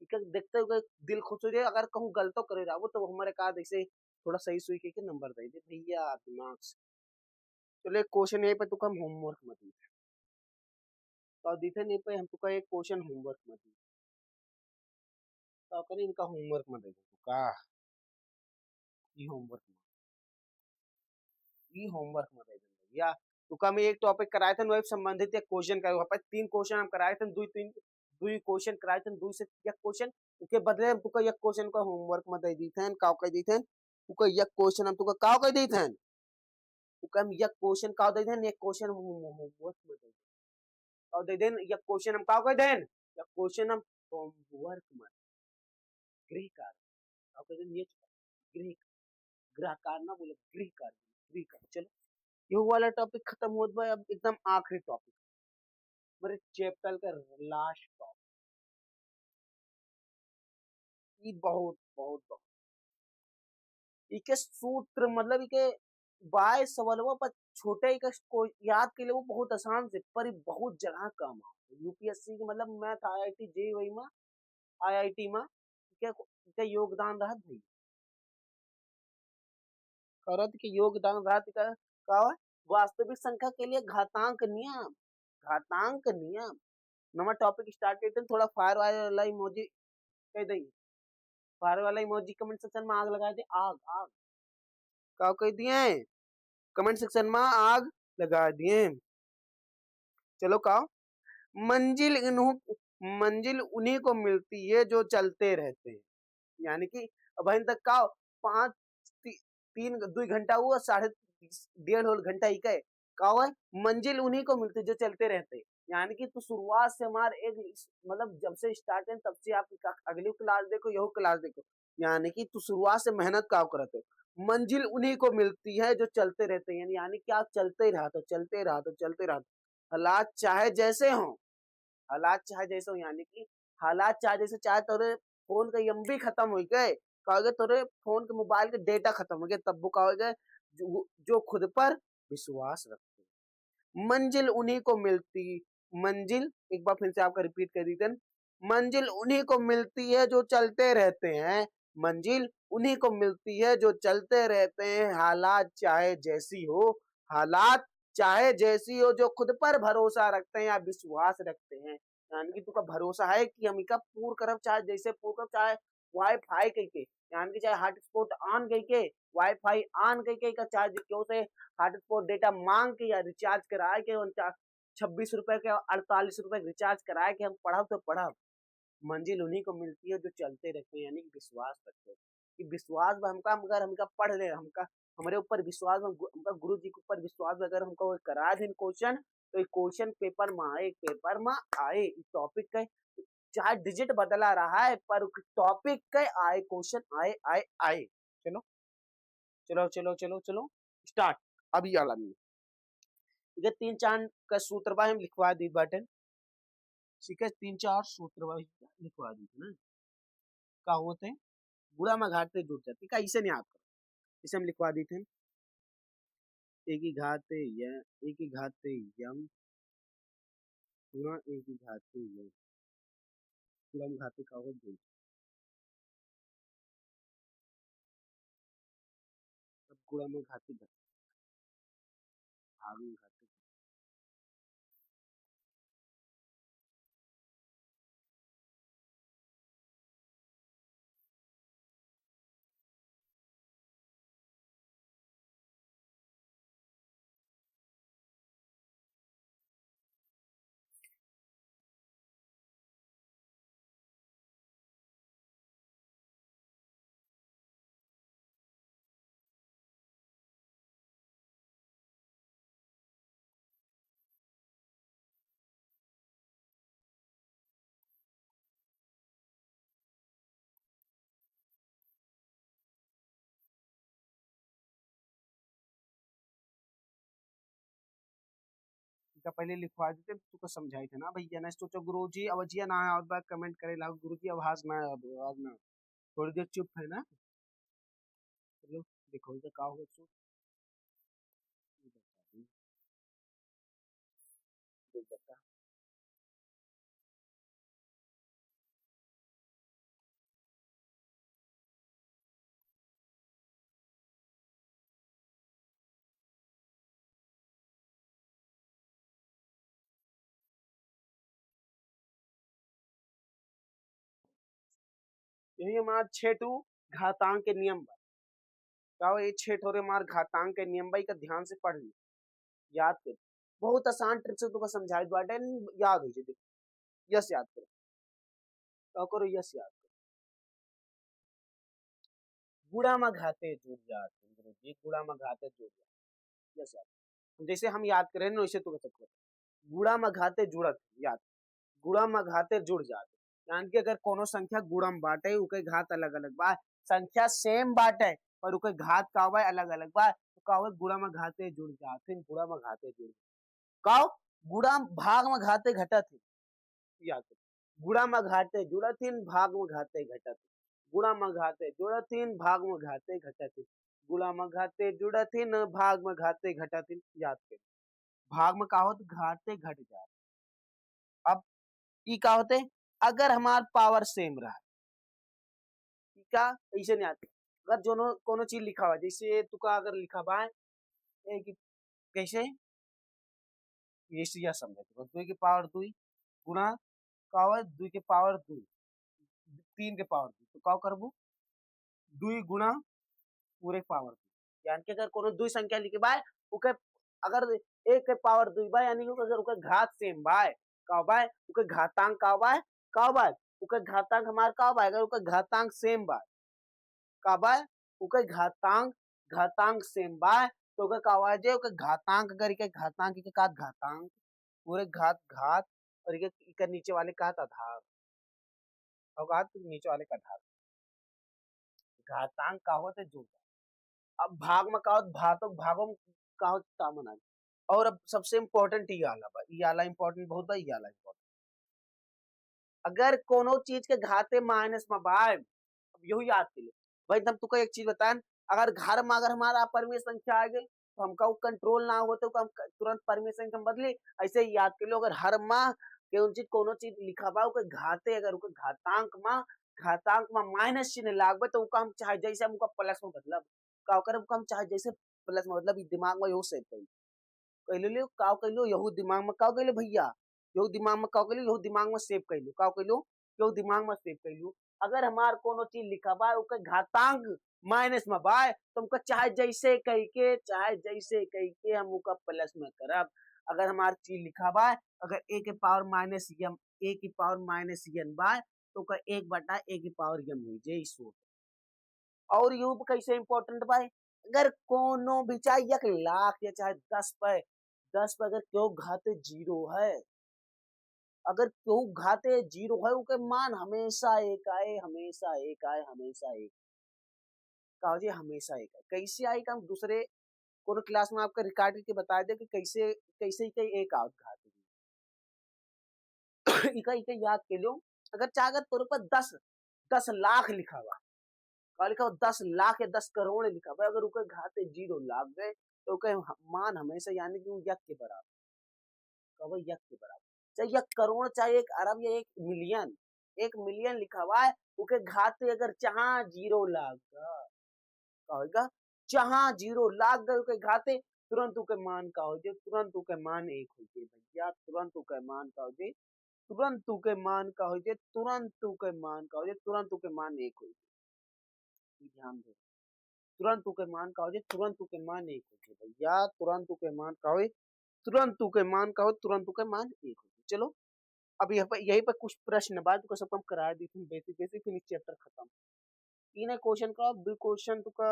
ठीक है देखते हुए दिल खुश हो जाए, अगर कहूँ गलत करे रहा हो तो हमारे कहा ऐसे थोड़ा सही सुई के नंबर दे दे भैया दिमाग से, चलो एक क्वेश्चन यही पे तुका हम होमवर्क मत दी, तो दिखे नहीं पे हम तुका एक क्वेश्चन होमवर्क मत दी, तो करें इनका होमवर्क मत दे तुका, ई होमवर्क मत दे भैया, तुका में एक टॉपिक कराए थे वही संबंधित एक क्वेश्चन का वहाँ पर 3 क्वेश्चन हम कराए थे दुई क्वेश्चन कराए थे दुई से एक क्वेश्चन उसके बदले हम तुका एक क्वेश्चन का होमवर्क में दे दी थे का कह दी थे तुका एक क्वेश्चन हम तुका का कह दी थे तुका हम एक क्वेश्चन का दे थे एक क्वेश्चन होमवर्क में दे और दे देन एक क्वेश्चन हम का कह देन एक क्वेश्चन हम होमवर्क में गृह कार्य का कह देन ये गृह गृह कार्य ना बोले गृह कार्य चलो ये वाला टॉपिक खत्म हो गया अब एकदम आखिरी टॉपिक मेरे चैप्टर का लास्ट टॉपिक ये बहुत बहुत बहुत इके सूत्र मतलब इके बाय सवालों पर छोटे इके को याद के लिए वो बहुत आसान से पर बहुत जगह काम है यूपीएससी के मतलब मैथ आईआईटी जेईई में आईआईटी में इके योगदान रहा भाई करत के योगदान रहा का वास्तविक संख्या के लिए घातांक नियम नवा टॉपिक स्टार्ट करते हैं थोड़ा फायर वाला इमोजी कह देंगे फायर वाला इमोजी कमेंट सेक्शन में आग लगा दे आग आग का कह दिए कमेंट सेक्शन में आग लगा दिए चलो का मंजिल उन्हीं को मिलती है जो चलते रहते हैं यानी कि अब तक का 2 घंटा हुआ 1.5 घंटा ही का हुआ मंजिल उन्हीं को मिलती है जो चलते रहते हैं यानी कि तू शुरुआत से हमारे एक मतलब जब से स्टार्ट है तब से आप अगली क्लास देखो यही क्लास देखो यानी कि तू शुरुआत से मेहनत काम करते हो मंजिल उन्हीं को मिलती है जो चलते रहते हैं यानी कि आप चलते रहा हालात चाहे जैसे हो हालात चाहे जैसे हो यानी कि हालात चाहे जैसे चाहे तोरे फोन का एमबी खत्म हो गए कहोगे तोरे फोन के मोबाइल के डेटा खत्म हो गए तब वो कहोगे जो खुद पर विश्वास रखते मंजिल उन्हीं को मिलती मंजिल एक बार फिर से आपका रिपीट कर दी मंजिल उन्हीं को मिलती है जो चलते रहते हैं मंजिल उन्हीं को मिलती है जो चलते रहते हैं हालात चाहे जैसी हो जो खुद पर भरोसा रखते हैं या विश्वास रखते हैं यानी कि तुका भरोसा है कि हम इका पूर्ण करब चाहे जैसे पूर्ण करब चाहे वाईफाई कह के यानी कि चाहे हॉटस्पॉट ऑन कह के वाईफाई ऑन कह के चाहे क्यों से हॉटस्पॉट डेटा मांग के या रिचार्ज कराए के 26 रुपए के 48 रुपए रिचार्ज कराए के हम पढ़ब तो पढ़ब मंजिल उन्हीं को मिलती है जो चलते रहते हैं यानी कि विश्वास रखते हैं कि विश्वास में हमका अगर हमका पढ़ ले हमका हमारे ऊपर विश्वास में हमका गुरु जी के ऊपर विश्वास अगर हमको करा दें क्वेश्चन तो क्वेश्चन पेपर में आए टॉपिक का चाहे डिजिट बदला रहा है पर टॉपिक के आए क्वेश्चन आए आए आए चलो चलो चलो चलो चलो स्टार्ट अभी वाला में ये 3-4 का सूत्र बा हम लिखवा दी बाटे ठीक है 3-4 सूत्र बा लिखवा दी ना का होते हैं बुरा में घाट से जुड़ जाती का इसे नहीं याद करो इसे हम लिखवा दी थे एक ही घाते यम गुणा एक ही घाते यम गुणा में घाते का हो दो अब गुणा में घाते भाग में घाते का पहले लिखवा देते तुको समझाई थे ना भैया ना सोचो गुरुजी अवजिया ना और बार कमेंट करे ला गुरुजी आवाज ना आवाज ना थोड़ी देर चुप है ना चलो देखो इधर का होगा चुप बता यही हमारा 6 घातांक के नियम बा ये 6 ठोरे मार घातांक के नियम भाई का ध्यान से पढ़ ली याद कर, बहुत आसान ट्रिक से तुमको समझाई बाटे, याद हो जाए। यस याद करो, क्या करो, यस याद करो। गुड़ा में घाते जुड़ जाते गुरुजी, गुड़ा में घाते जुड़ जाते। यस याद, जैसे हम याद करें ना वैसे तुम सकते, गुड़ा में घाते जुड़त याद, गुड़ा में घाते जुड़ जाते, यानी कि अगर कोनो संख्या गुड़ा में बाटे उके घात अलग अलग बा, संख्या सेम बाटे पर उके घात का बा अलग अलग बा, तो का होगा गुड़ा में घाते जुड़ जाते, गुड़ा में घाते जुड़ का गुड़ा भाग में घाते घटत है। याद करो, गुड़ा में घाते जुड़थिन, भाग में घाते घटत, गुड़ा में घाते जुड़थिन, भाग में घाते घटत, गुड़ा में घाते जुड़थिन, भाग में घाते घटत। याद करो, भाग में का होत घाते घट जात। अब ई का होते, अगर हमार पावर सेम रहा, का ऐसे नहीं आते, अगर दोनों कोनो चीज लिखा हुआ जैसे तुका अगर लिखा हुआ है कैसे, ये समझे तो दुई के पावर दुई गुणा का हुआ दुई के पावर दुई, तीन के पावर दुई, तो का करबू दुई गुणा पूरे पावर दुई, यानी कि अगर कोनो दुई संख्या लिखे बाय उके अगर एक के पावर दुई बा यानी कि अगर उके घात सेम बाय का बाय उके घातांक का बाय उके घातांक हमार का बाय, अगर उके घातांक सेम बाय का बाय उके घातांक सेम बाय, तो उके का बाय जे उके घातांक अगर इके घातांक के का घातांक पूरे घात घात और इके नीचे वाले का आधार, और घात नीचे वाले का आधार, घातांक का होते जुड़। अब भाग में का होत भातों भागों में का होत कॉमन आ, और अब सबसे इम्पोर्टेंट ये आला बा, ये आला इम्पोर्टेंट बहुत बा, ये आला इम्पोर्टेंट, अगर कोनो चीज के घाते माइनस में बाय, अब यही याद के लिए भाई हम तुमको एक चीज बताएं, अगर घर में अगर हमारा परमेय संख्या आ गई तो हमका वो कंट्रोल ना हो तो हम तुरंत परमेय संख्या में बदली, ऐसे ही याद के लो अगर हर माह के चीज कोनो चीज लिखा बा उके घाते अगर उके घातांक में माइनस चिन्ह लागबे तो उका हम चाहे जैसे हमका प्लस में बदलब, का कर हम चाहे जैसे प्लस में मतलब दिमाग में यो सेट कर कहले ले का कहलो यहू दिमाग में का कहले भैया, यहू दिमाग में का कहलो यहू दिमाग में सेव कहलो का कहलो यहू दिमाग में सेव कहलो, अगर हमार कोनो चीज लिखा बा ओके घातांक माइनस में बा तो हमका चाहे जैसे कह के हम ओका प्लस में करब, अगर हमार चीज लिखा बा अगर a के पावर माइनस यम a की पावर माइनस यन बा तो ओका 1/a की पावर यम हो जाए इसो, और यू कैसे इंपॉर्टेंट बा, अगर कोनो भी चाहे 1 लाख या चाहे 10 पे अगर क्यों घाते जीरो है, अगर क्यों घाते जीरो है उके मान हमेशा एक आए हमेशा एक आए हमेशा एक, कहा जी हमेशा एक आए, कैसे आएगा हम दूसरे कोनो क्लास में आपका रिकॉर्ड करके बता दे कि कैसे कैसे ही एक आउट घाते इका इका याद के लो, अगर चाहे तोर पर 10 लाख लिखा हुआ का लिखा हो 10 लाख या 10 करोड़ लिखा हुआ, अगर उके घाते जीरो लाग गए तो उके मान हमेशा यानी कि यक के बराबर, कब यक के बराबर, चाहे 1 करोड़ चाहे 1 अरब या 1 मिलियन, 1 मिलियन लिखा हुआ है उके घाते अगर जहां जीरो लाग गया का होगा, जहां जीरो लाग गए उके घाते तुरंत उके मान का हो जाए, तुरंत उके मान एक हो जाए भैया, तुरंत उके मान का हो जाए, तुरंत उके मान का हो जाए, तुरंत उके मान का हो जाए, तुरंत उके मान एक हो जाए, ध्यान दो, तुरंत के मान का हो जाए, तुरंत के मान एक हो जाए भैया, तुरंत के मान का हो, तुरंत के मान का हो, तुरंत के मान एक हो जाए। चलो अब यही पर कुछ प्रश्न बाद को सब हम करा दी थी बेसिक बेसिक, फिर चैप्टर खत्म, तीन क्वेश्चन का दो क्वेश्चन तो का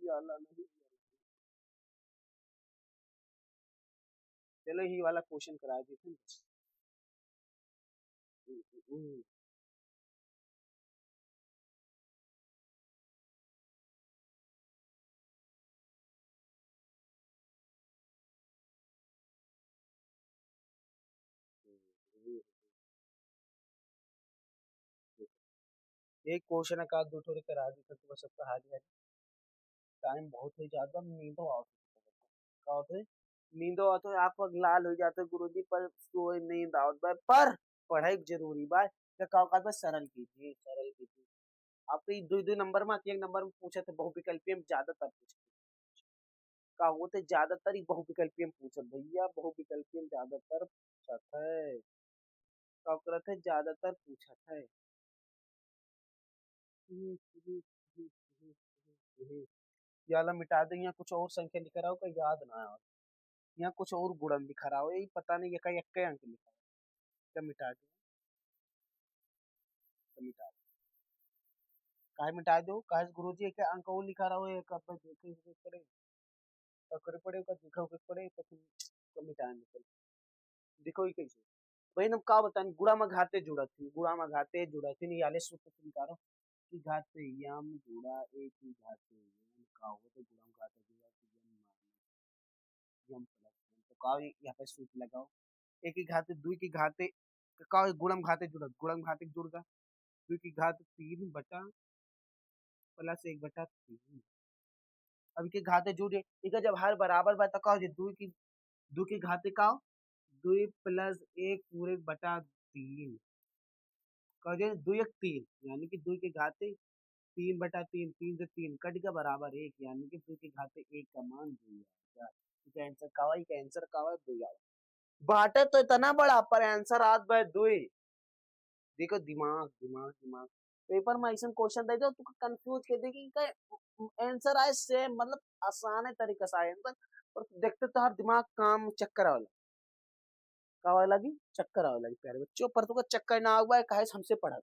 याला नहीं, चलो ही वाला क्वेश्चन करा दी थी। एक क्वेश्चन का दो थोड़े करा दी थी तो सबका हाल है, टाइम बहुत ही ज्यादा नींद आओ का होता है, नींदो आतो है आंख वाख लाल हो जाते गुरुजी पर सोए नींद आवत बा, पर पढ़ाई जरूरी बा, तो का औकात बस सरल कीजिए, आपके दो दो नंबर में एक नंबर में पूछे थे बहुविकल्पीय में ज्यादातर पूछे का होते ज्यादातर ही बहुविकल्पीय में पूछे भैया, बहुविकल्पीय में ज्यादातर पूछत है, का करत है ज्यादातर पूछत है। ये वाला मिटा दो, यहाँ कुछ और संख्या लिखा रहा होगा, याद ना आया, यहाँ कुछ और गुणन लिखा रहा हो, ये पता नहीं, ये का एक अंक लिखा है, क्या मिटा दो, तो मिटा दो, काहे मिटा दो, काहे गुरु जी क्या अंक और लिखा रहा हो, एक अब देखे पड़े, करे पड़े का देखा पड़े, तो फिर तो मिटा निकल, देखो ये कैसे भाई, हम का बताएं, गुणा में घाते जुड़त थी, गुणा में घाते जुड़त थी, याले सूत्र से निकालो कि घाते यम गुणा एक ही घाते यम का हो, तो गुणा में घाते जुड़ा तो यम यम प्लस तो का यहाँ पे सूत्र लगाओ, एक ही घाते दुई की घाते का गुणम घाते जुड़त, गुणम घाते जुड़ गया, दुई की घात 3 बटा प्लस 1 बटा 3, अब के घाते जुड़े, ठीक है, जब हर बराबर बा तो का हो जाए, दुई की घाते का 2 प्लस 1 पूरे बटा 3, कह जाए 2 एक 3, यानी कि 2 के घाते 3 बटा 3, 3 से 3 कट का बराबर 1, यानी कि 2 के घाते 1 का मान 2 आएगा, इसका आंसर का हुआ, इसका आंसर का हुआ 2 आएगा, बाटा तो इतना बड़ा पर आंसर आत बाय 2, देखो दिमाग दिमाग दिमाग, पेपर में ऐसा क्वेश्चन दे दो तू कंफ्यूज कर देगी का आंसर आए सेम, मतलब आसान है तरीका से आए आंसर, पर देखते तो हर दिमाग काम चक्कर आवे लगी, चक्कर आवे लगी प्यारे बच्चों, पर तुका चक्कर ना हुआ है काहे हमसे पढ़ा,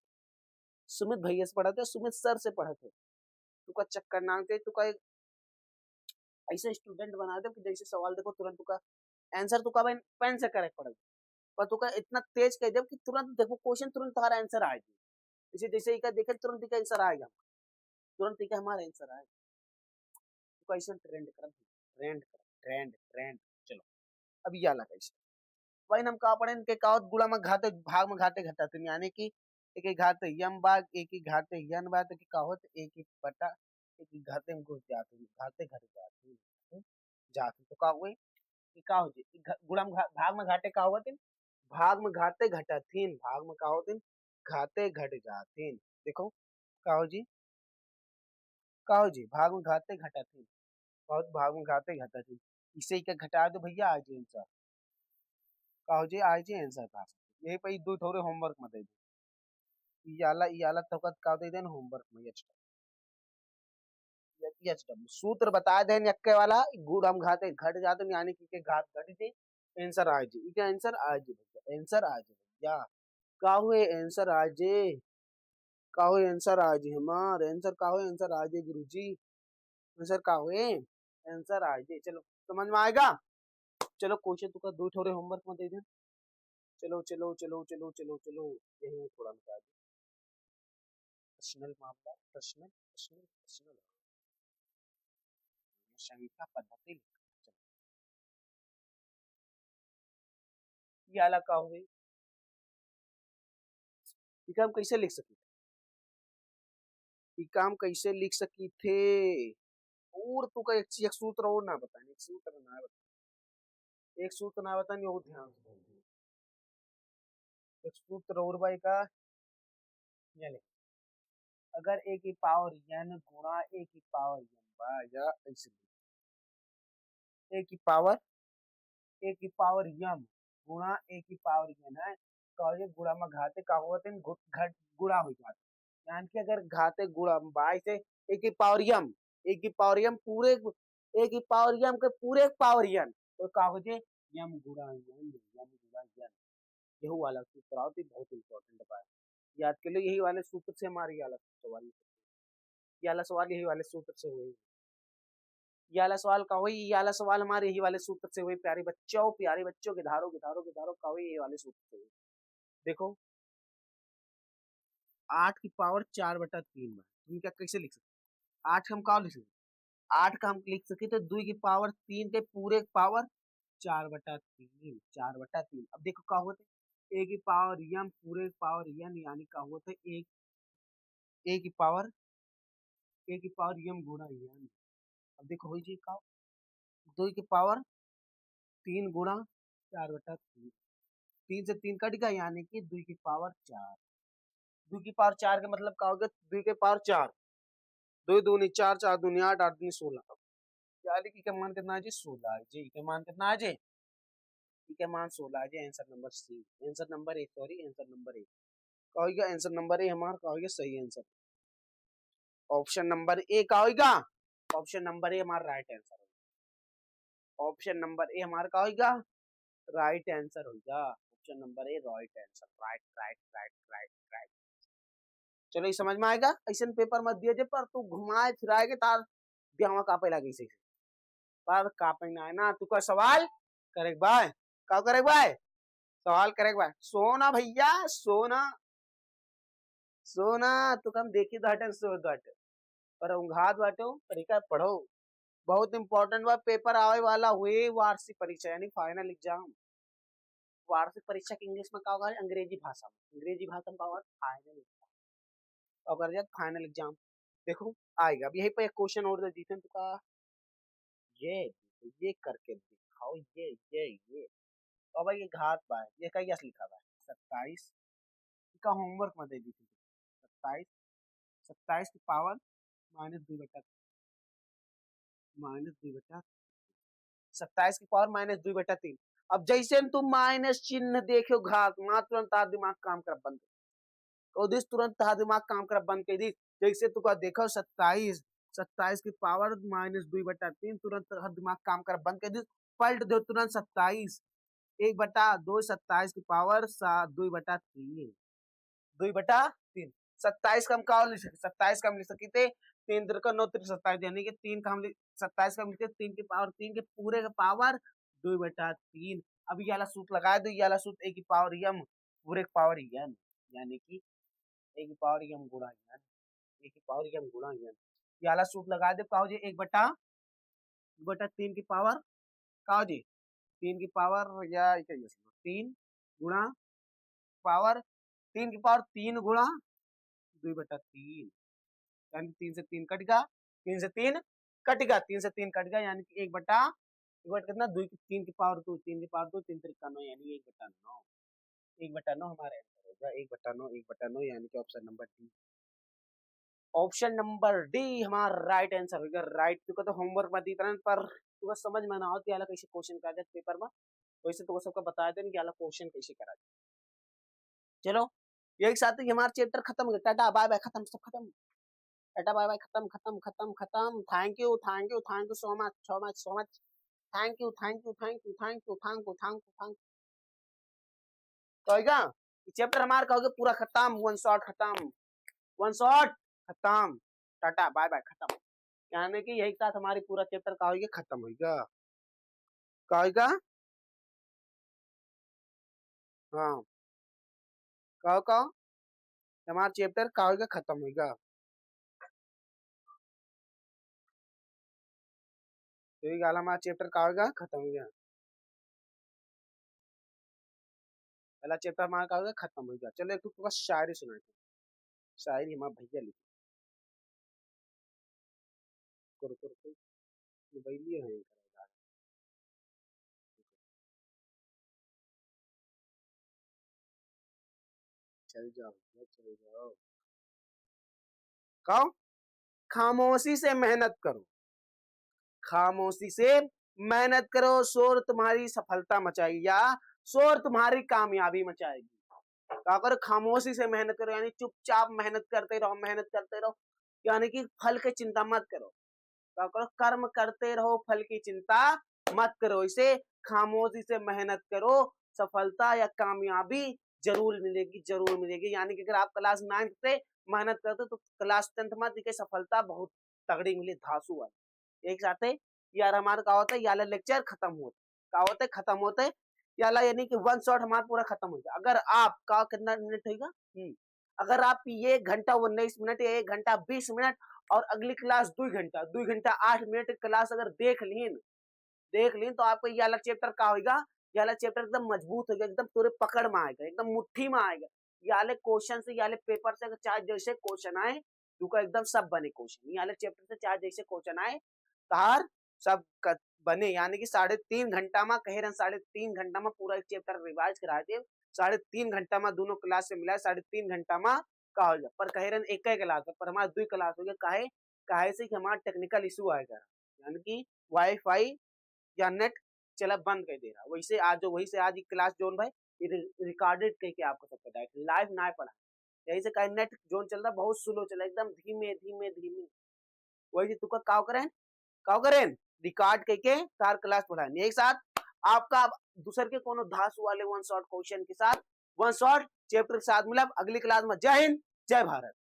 सुमित भैया से पढ़ा थे, सुमित सर से पढ़ा थे, तुका चक्कर ना आते, तुका एक ऐसे स्टूडेंट बना दे कि जैसे सवाल देखो तुरंत तुका आंसर तुका पेन से करेक्ट पड़ेगा, पर तुका इतना तेज कह दे कि तुरंत देखो क्वेश्चन तुरंत तुम्हारा आंसर आ जाए, जैसे जैसे ही देखे तुरंत ही आंसर आएगा, तुरंत ही हमारा आंसर आएगा, तुका ऐसा ट्रेंड कर, ट्रेंड कर, ट्रेंड ट्रेंड, चलो अब ये अलग कैसे वही हम कहा पढ़े, इनके कावत गुणा में घाते भाग में घाते घटाते, यानी कि एक ही घाते यम बाग एक ही घाते यन बाग की कहावत एक ही बटा एक ही घाते में घुस जाते, घाते घट जाते, जाते तो का हुए कि का हो जी गुणा में भाग में घाटे का हुआ, भाग में घाते घटातीन, भाग में का होते घाते घट जाते, देखो का हो जी, का हो जी भाग में घाते घटातीन, बहुत भाग में घाते घटातीन, इसे ही का घटा दो भैया आज आंसर का हो जी, आज आंसर का यही पे दो थोड़े होमवर्क में दे दो, याला तो का दे देन होमवर्क में एचडब्ल्यू सूत्र बता देन यक्के वाला, गुड़ हम घाते घट जाते, यानी कि के घात घट जे आंसर आ जे, इके आंसर आ जे भैया, आंसर आ जे भैया, का हुए आंसर आ जे, का हुए आंसर आ जे, हमार आंसर का हुए आंसर आ जे गुरुजी, आंसर का हुए आंसर आ जे, चलो समझ में आएगा, चलो क्वेश्चन तुका दो थोड़े होमवर्क में दे दे, चलो चलो चलो चलो चलो चलो यही थोड़ा मिटा दे, पर्सनल मामला, पर्सनल पर्सनल पर्सनल संख्या पद्धति, चलो ये वाला का हुए, ये काम कैसे लिख सकते, ये काम कैसे लिख सकी थे, और तो का एक सूत्र और ना बताने, एक सूत्र ना बताने, एक सूत्र ना बताने और ध्यान से बोल, एक सूत्र और भाई का, यानी अगर ए की पावर n गुणा ए की पावर n बा, या ऐसे ए की पावर m गुणा ए की पावर n है, तो ये गुणा में घाते का होते हैं घट गुणा हो जाते, यानी कि अगर घाते गुणा बाई से ए की पावर m, ए की पावर m पूरे ए की पावर m के पूरे पावर n, तो का हो जाए m गुणा n, m गुणा n, यही वाला सूत्र होती बहुत इंपॉर्टेंट है, याद के लिए यही वाले सूत्र से हमारी वाला सवाल, ये वाला सवाल यही वाले सूत्र से हुई, ये वाला सवाल का हुई, ये वाला सवाल हमारे यही वाले सूत्र से हुई, प्यारे बच्चों के धारो का हुई, ये वाले सूत्र से हुई, देखो 8 की पावर 4/3 में तुम क्या कैसे लिख सकते, 8 हम क्या लिख सकते, 8 का हम लिख सके तो 2 की पावर 3 के पूरे पावर 4/3, 4/3, अब देखो क्या होता है, ए की पावर m पूरे पावर n, यानी क्या होता है एक ए की पावर m गुणा n, अब देखो हो जी का 2 की पावर 3 गुणा 4/3, 3 से 3 कट गया, यानी कि 2 की पावर 4, 2 की पावर 4 का मतलब क्या होगा, 2 की पावर 4, 2 दूनी 4, 4 दूनी 8, 8 दूनी 16, यानी कि मान कितना है जी 16 है जी, के मान कितना है जी, के मान 16 है जी, answer number C, answer number A, sorry answer number A का होगा, आंसर नंबर ए हमारा का होगा सही आंसर, ऑप्शन नंबर ए का होगा ऑप्शन नंबर ए हमारा राइट आंसर होगा। ऑप्शन नंबर ए हमारा क्या होगा, राइट आंसर होगा। Option number A right answer, right right right right right. चलो ये समझ में आएगा। ऐसे पेपर मत दिए जे पर तू घुमाए फिराए के तार दिमाग कापे लगी से पर कापे ना है ना। तू का सवाल करे भाई, का करे भाई, सवाल करे भाई। सोना भैया सोना, सोना तू कम देखी घाटे सो घाटे पर उंघात बाटो तरीका पढ़ो। बहुत इंपॉर्टेंट बा पेपर आवे वाला हुए वार्षिक परीक्षा यानी फाइनल एग्जाम। वार्षिक परीक्षा की इंग्लिश में क्या होगा, अंग्रेजी भाषा में, अंग्रेजी भाषा में क्या होगा फाइनल एग्जाम। अगर जब फाइनल एग्जाम देखो आएगा। अब यही पे एक क्वेश्चन और दे जीतन का, ये करके दिखाओ, ये तो भाई ये घात बा ये क्या लिखा हुआ है 27 का होमवर्क में दे दी थी। 27 27 की पावर -2/3 27 की पावर -2/3। अब जैसे तुम माइनस चिन्ह देखो घात मां तुरंत तार दिमाग काम कर बंद तो दिस तुरंत तार दिमाग काम कर बंद कर दी। जैसे तू का देखो 27 की पावर -2/3 तुरंत तार दिमाग काम कर बंद कर दी। पलट दो तुरंत 27 1/2 27 की पावर 2/3 2/3। 27 का हम क्या लिख सकते, 27 का हम लिख सकते 3 3 का 9 3 27 यानी कि 3 का हम 27 का हम लिखते 3 की पावर 3 के पूरे का पावर 2/3। अब ये वाला सूत्र लगा दो, ये वाला सूत्र a की पावर m पूरे की पावर n यानी कि a की पावर m गुणा n, a की पावर m गुणा n। ये वाला सूत्र लगा दे का हो जी 1/3 की पावर का हो जी 3 की पावर या 3 गुणा पावर 3 की पावर 3 गुणा 2/3 यानी 3 से 3 कट गया, 3 से 3 कट गया, 3 से 3 कट गया यानी कि 1/1 कितना 2 की 3 की पावर 2 3 की पावर 2 3 3 9 यानी 1/9 1/9 हमारा आंसर हो गया 1/9 1/9 यानी कि option number D. Option number D हमारा राइट आंसर हो गया। राइट तुका तो होमवर्क में दी तरह पर तुका समझ में ना हो कि आला कैसे क्वेश्चन का दे पेपर में, वैसे तुका सबका बताया देन कि आला क्वेश्चन कैसे करा। चलो यही साथ ही हमारा चैप्टर खत्म हो गया। टाटा बाय बाय, खत्म, सब खत्म। टाटा बाय बाय, खत्म खत्म खत्म खत्म। Thank you thank you thank you so much so much so much. Thank you thank you thank you thank you thank you thank you thank कहेगा चैप्टर हमारा कहोगे पूरा खत्म, वन शॉट खत्म, वन शॉट खत्म। टाटा बाय बाय खत्म यानी कि यही साथ हमारी पूरा चैप्टर का होगा खत्म होगा, कहेगा हाँ कहो हमारा चैप्टर का होगा खत्म होगा। यही गाला हमारा चैप्टर का होगा खत्म होगा, पहला चैप्टर हमारा का होगा खत्म होगा। चलो एक तो शायरी सुनाते, शायरी हमारा भैया लिखे मोबाइल है चल जाओ चल जाओ। कहो खामोशी से मेहनत करो, खामोशी से मेहनत करो, शोर तुम्हारी सफलता मचाएगी या शोर तुम्हारी कामयाबी मचाएगी। अगर खामोशी से मेहनत करो यानी चुपचाप मेहनत करते रहो, मेहनत करते रहो यानी कि फल की चिंता मत करो। क्या करो कर्म करते रहो, फल की चिंता मत करो। इसे खामोशी से मेहनत करो, सफलता या कामयाबी जरूर मिलेगी, जरूर मिलेगी। यानी कि अगर आप क्लास 9 से मेहनत करते तो क्लास 10 में देखिए सफलता बहुत तगड़ी मिली, धांसू वाली। एक साथ यार हमारा क्या होता है यार लेक्चर खत्म होता, क्या होता है खत्म होते याला यानी कि वन शॉट हमारा पूरा खत्म हो गया। अगर आपका कितना मिनट होगा, अगर आप ये घंटा 19 मिनट या 1 घंटा 20 मिनट और अगली क्लास 2 घंटा 2 घंटा 8 मिनट क्लास अगर देख लीन तो आपको ये अलग चैप्टर का होगा, ये वाला चैप्टर एकदम मजबूत होगा, एकदम पूरे पकड़ में आएगा, एकदम मुट्ठी में आएगा। ये वाले क्वेश्चन से, ये वाले पेपर से चाहे जैसे क्वेश्चन आए तुका एकदम सब बने क्वेश्चन, ये वाले चैप्टर से चाहे जैसे क्वेश्चन आए तार सब बने। यानी कि 3.5 घंटा में कहे रहे 3.5 घंटा में पूरा एक चैप्टर रिवाइज करा दे, 3.5 घंटा में दोनों क्लास से मिला 3.5 घंटा में का हो जाए। पर कहे रहे एक क्लास पर हमारे 2 क्लास हो गया, काहे काहे से कि हमारा टेक्निकल इशू आएगा, यानी कि वाईफाई या नेट चला बंद कर दे रहा। वैसे आज जो वही से आज क्लास जोन भाई रिकॉर्डेड करके आपको सबको डायरेक्ट लाइव ना पढ़ा, यही से कहीं नेट जोन चल रहा बहुत स्लो चला, एकदम धीमे धीमे धीमे। वही तुका काव करें रिकॉर्ड करके तार क्लास पढ़ाएं। एक साथ आपका दूसर के कोनो धासु वाले वन शॉट क्वेश्चन के साथ वन शॉट चैप्टर के साथ मिलब अगली क्लास में। जय हिंद, जय भारत।